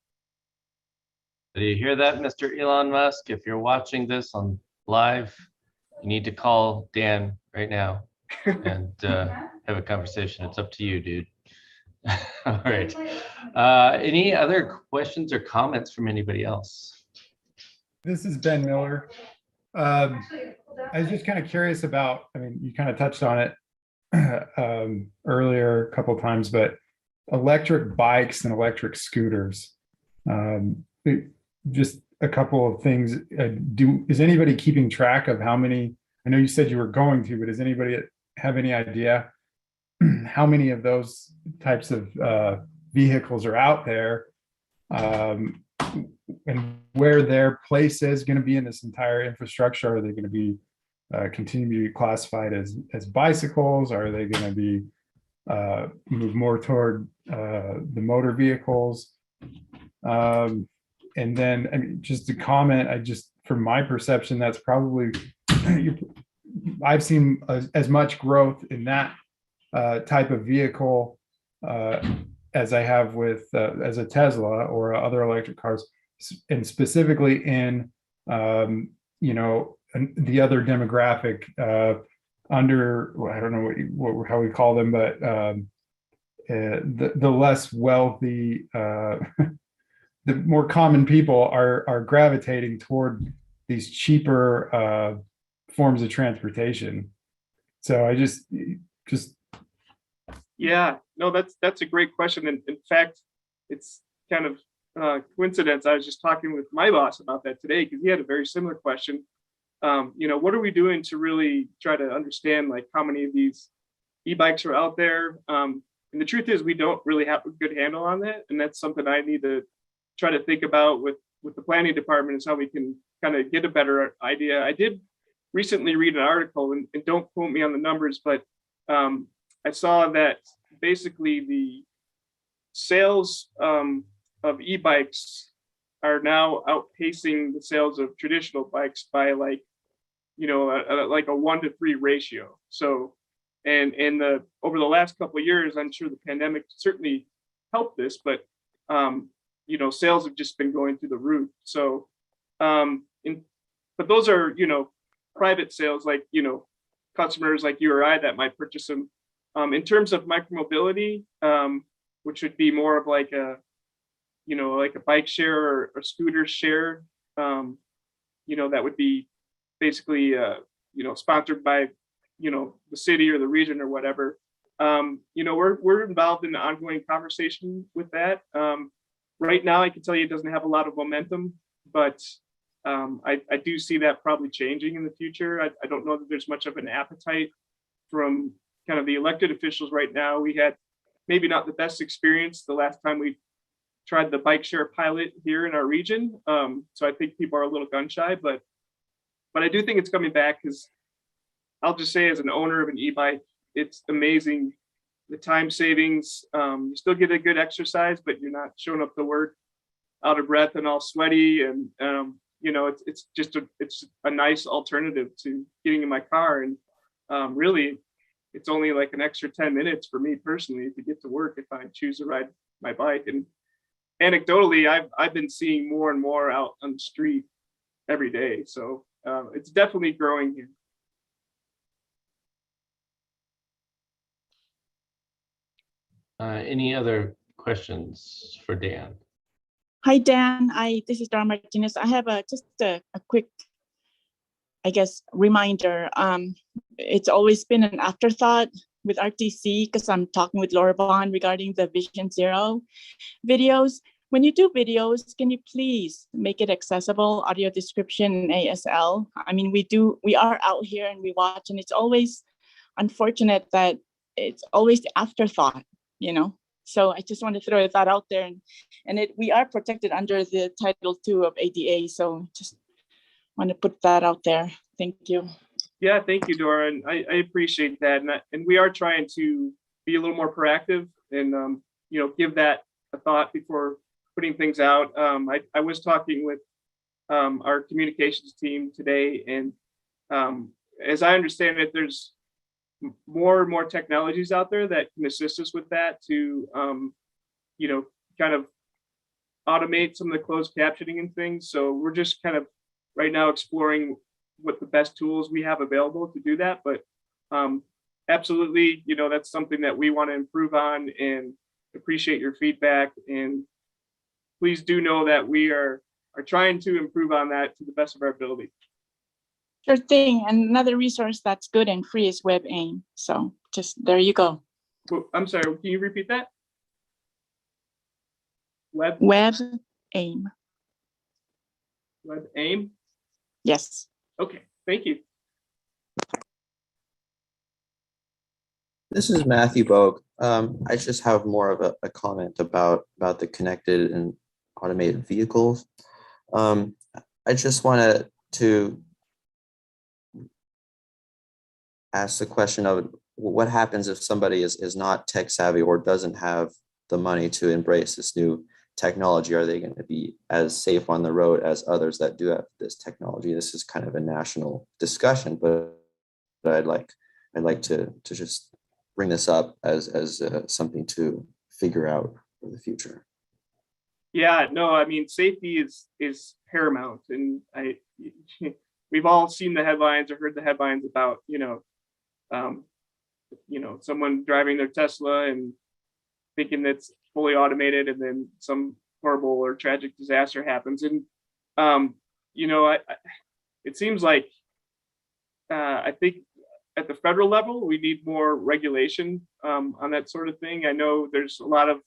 Do you hear that, Mr. Elon Musk? If you're watching this on live, you need to call Dan right now and have a conversation. It's up to you, dude. All right. Any other questions or comments from anybody else? This is Ben Miller. I was just kind of curious about, you kind of touched on it earlier a couple of times, but electric bikes and electric scooters. Just a couple of things. Is anybody keeping track of how many? I know you said you were going to, but does anybody have any idea how many of those types of vehicles are out there, and where their place is going to be in this entire infrastructure? Are they going to be continue to be classified as bicycles? Are they going to be move more toward the motor vehicles? And then, just to comment, from my perception, that's probably, I've seen as much growth in that type of vehicle as I have with as a Tesla or other electric cars, and specifically in the other demographic under, I don't know how we call them, but the less wealthy, the more common people are gravitating toward these cheaper forms of transportation. So I just yeah, no, that's a great question. And in fact, it's kind of coincidence. I was just talking with my boss about that today, because he had a very similar question. What are we doing to really try to understand like how many of these e-bikes are out there? And the truth is, we don't really have a good handle on that. And that's something I need to try to think about with the planning department, is how we can kind of get a better idea. I did recently read an article, and don't quote me on the numbers, but I saw that basically the sales of e-bikes are now outpacing the sales of traditional bikes by like a 1-to-3 ratio. So, and over the last couple of years, I'm sure the pandemic certainly helped this, but sales have just been going through the roof. So, but those are private sales, like customers like you or I that might purchase them. In terms of micromobility, which would be more of like a bike share or a scooter share, that would be basically sponsored by the city or the region or whatever. We're involved in the ongoing conversation with that. Right now, I can tell you it doesn't have a lot of momentum, but I do see that probably changing in the future. I don't know that there's much of an appetite from kind of the elected officials right now. We had maybe not the best experience the last time we tried the bike share pilot here in our region. So I think people are a little gun shy, but I do think it's coming back, because I'll just say, as an owner of an e-bike, it's amazing. The time savings, you still get a good exercise, but you're not showing up to work out of breath and all sweaty. And, it's just a nice alternative to getting in my car. And really, it's only like an extra 10 minutes for me personally to get to work if I choose to ride my bike. And anecdotally, I've been seeing more and more out on the street every day. So it's definitely growing here. Any other questions for Dan? Hi, Dan. This is Dara Martinez. I have just a quick, I guess, reminder. It's always been an afterthought with RTC because I'm talking with Laura Bond regarding the Vision Zero videos. When you do videos, can you please make it accessible, audio description and ASL? I mean, we are out here and we watch, and it's always unfortunate that it's always the afterthought, So I just want to throw that out there, and we are protected under the Title II of ADA. So just want to put that out there. Thank you. Yeah, thank you, Dora, and I appreciate that. And we are trying to be a little more proactive and give that a thought before putting things out. I was talking with our communications team today, and as I understand it, there's more and more technologies out there that can assist us with that to kind of automate some of the closed captioning and things. So we're just kind of right now exploring what the best tools we have available to do that. But absolutely, that's something that we want to improve on, and appreciate your feedback. And please do know that we are trying to improve on that to the best of our ability. Sure thing. And another resource that's good and free is WebAIM. So just there you go. Well, I'm sorry, can you repeat that? WebAIM. WebAIM? Yes. Okay, thank you. This is Matthew Bogue. I just have more of a comment about the connected and automated vehicles. I just wanted to ask the question of what happens if somebody is not tech savvy or doesn't have the money to embrace this new technology. Are they going to be as safe on the road as others that do have this technology? This is kind of a national discussion, but I'd like to just bring this up as something to figure out for the future. Yeah, no, I mean, safety is paramount, and we've all seen the headlines or heard the headlines about someone driving their Tesla and thinking that's fully automated, and then some horrible or tragic disaster happens. And it seems like I think at the federal level we need more regulation on that sort of thing. I know there's a lot of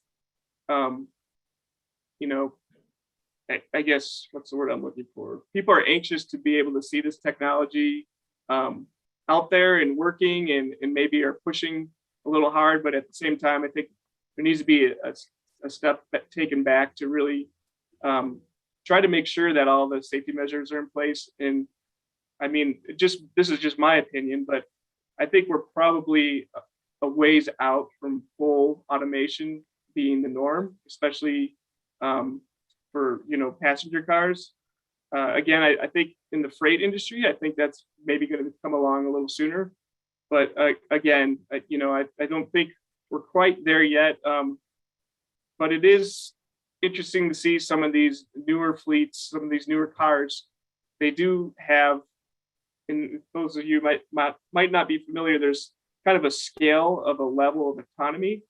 I guess, what's the word I'm looking for? People are anxious to be able to see this technology out there and working, and maybe are pushing a little hard, but at the same time, I think there needs to be a step taken back to really try to make sure that all the safety measures are in place. And I mean, this is just my opinion, but I think we're probably a ways out from full automation being the norm, especially for passenger cars. Again, I think in the freight industry, I think that's maybe going to come along a little sooner. But again, I don't think we're quite there yet. But it is interesting to see some of these newer fleets, some of these newer cars. They do have, and those of you might not be familiar, there's kind of a scale of a level of autonomy.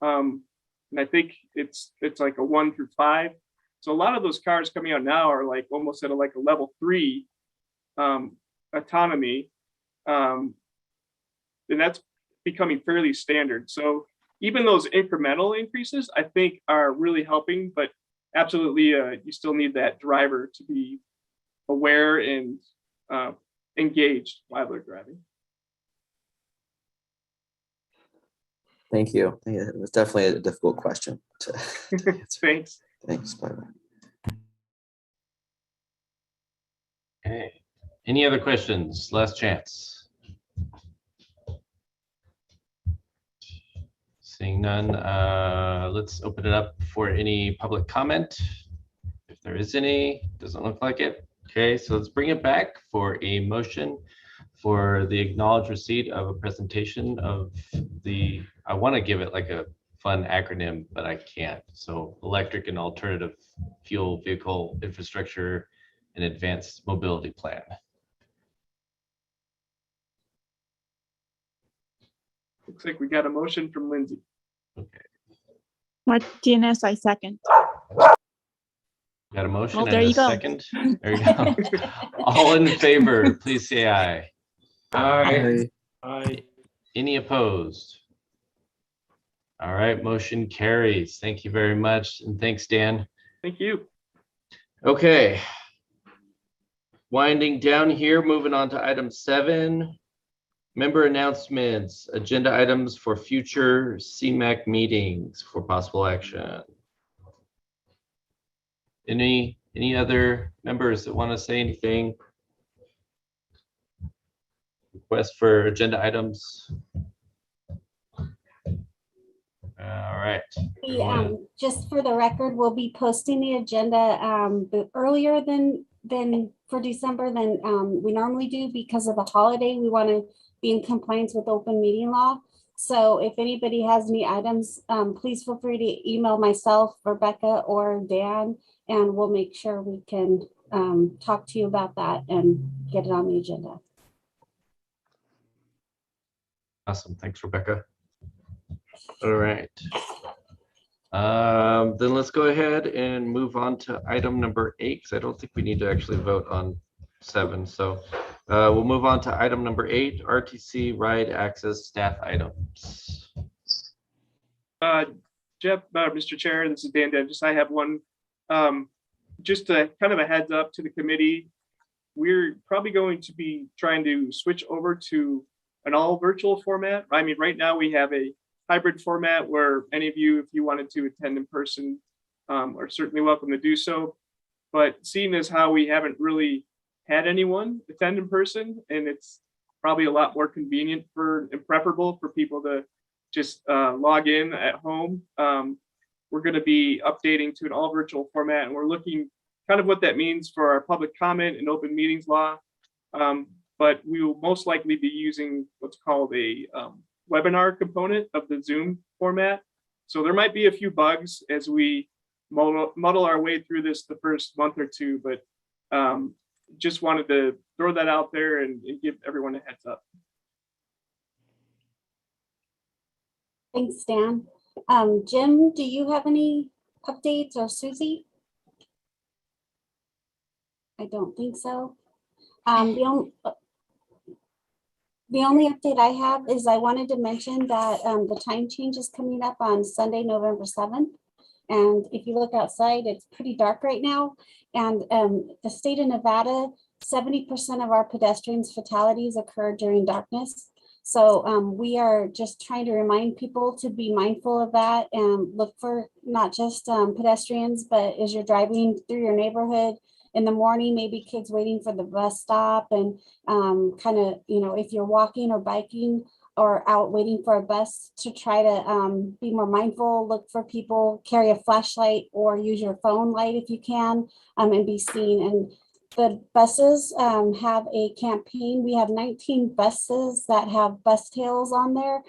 And I think it's like a 1 through 5. So a lot of those cars coming out now are like almost at a level 3 autonomy. And that's becoming fairly standard. So even those incremental increases, I think, are really helping, but absolutely you still need that driver to be aware and engaged while they're driving. Thank you. It was definitely a difficult question to answer. Thanks. Bye-bye. Okay. Any other questions? Last chance. Seeing none, let's open it up for any public comment. If there is any, doesn't look like it. Okay, so let's bring it back for a motion for the acknowledged receipt of a presentation of the, I want to give it like a fun acronym, but I can't. So electric and alternative fuel vehicle infrastructure and advanced mobility plan. Looks like we got a motion from Lindsay. Okay, Martinez, I second. got a motion Well, and there a you go. second. There you go. All in favor, please say aye. Aye. I, Any opposed? All right, motion carries. Thank you very much. And thanks, Dan. Thank you. Okay. Winding down here, moving on to item 7. Member announcements, agenda items for future CMAC meetings for possible action. Any other members that want to say anything? Request for agenda items? All right. Just for the record, we'll be posting the agenda earlier than for December than we normally do because of the holiday. We want to be in compliance with open meeting law. So if anybody has any items, please feel free to email myself, Rebecca, or Dan, and we'll make sure we can talk to you about that and get it on the agenda. Awesome. Thanks, Rebecca. All right. Then let's go ahead and move on to item number 8, because I don't think we need to actually vote on 7. So we'll move on to item number 8, RTC ride access staff items. Jeff, Mr. Chair, this is Dan Dennis. I have one, just a kind of a heads up to the committee. We're probably going to be trying to switch over to an all virtual format. I mean, right now we have a hybrid format where any of you, if you wanted to attend in person, are certainly welcome to do so. But seeing as how we haven't really had anyone attend in person, and it's probably a lot more convenient and preferable for people to just log in at home, we're going to be updating to an all virtual format, and we're looking kind of what that means for our public comment and open meetings law. But we will most likely be using what's called a webinar component of the Zoom format. So there might be a few bugs as we muddle our way through this the first month or two, but just wanted to throw that out there and give everyone a heads up. Thanks, Dan. Jim, do you have any updates, or Susie? I don't think so. The only update I have is I wanted to mention that the time change is coming up on Sunday, November 7th. And if you look outside, it's pretty dark right now. And the state of Nevada, 70% of our pedestrians fatalities occur during darkness. So we are just trying to remind people to be mindful of that and look for not just pedestrians, but as you're driving through your neighborhood in the morning, maybe kids waiting for the bus stop, and kind of, if you're walking or biking or out waiting for a bus, to try to be more mindful, look for people, carry a flashlight or use your phone light if you can, and be seen. And the buses have a campaign. We have 19 buses that have bus tails on there.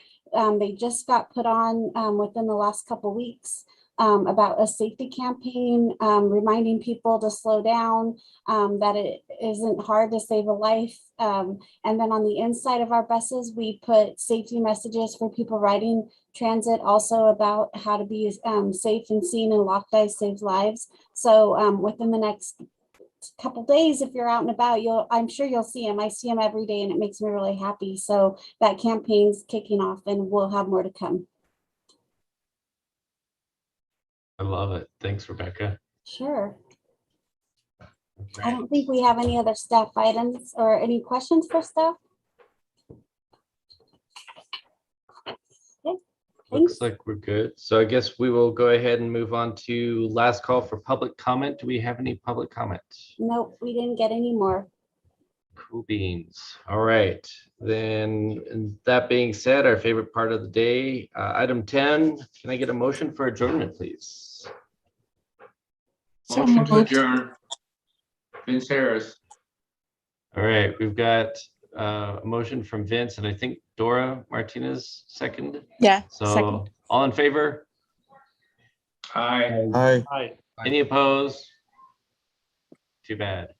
They just got put on within the last couple of weeks. About a safety campaign, reminding people to slow down, that it isn't hard to save a life. And then on the inside of our buses, we put safety messages for people riding transit, also about how to be safe and seen, and locked eyes saves lives. So within the next couple days, if you're out and about, I'm sure you'll see them. I see them every day, and it makes me really happy. So that campaign's kicking off, and we'll have more to come. I love it. Thanks, Rebecca. Sure. I don't think we have any other staff items or any questions for staff. Okay, Looks like we're good. So I guess we will go ahead and move on to last call for public comment. Do we have any public comment? Nope, we didn't get any more. Cool beans. All right. Then that being said, our favorite part of the day, item 10, can I get a motion for adjournment, please? So Motion to moved. adjourn. Vince Harris. All right, we've got a motion from Vince and I think Dora Martinez second. Yeah, So second. all in favor? Aye. Aye. Aye. Any opposed? Too bad.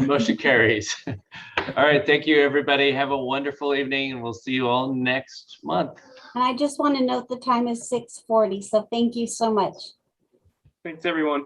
Motion carries. All right, thank you, everybody. Have a wonderful evening and we'll see you all next month. And I just want to note the time is 6:40. So thank you so much. Thanks, everyone.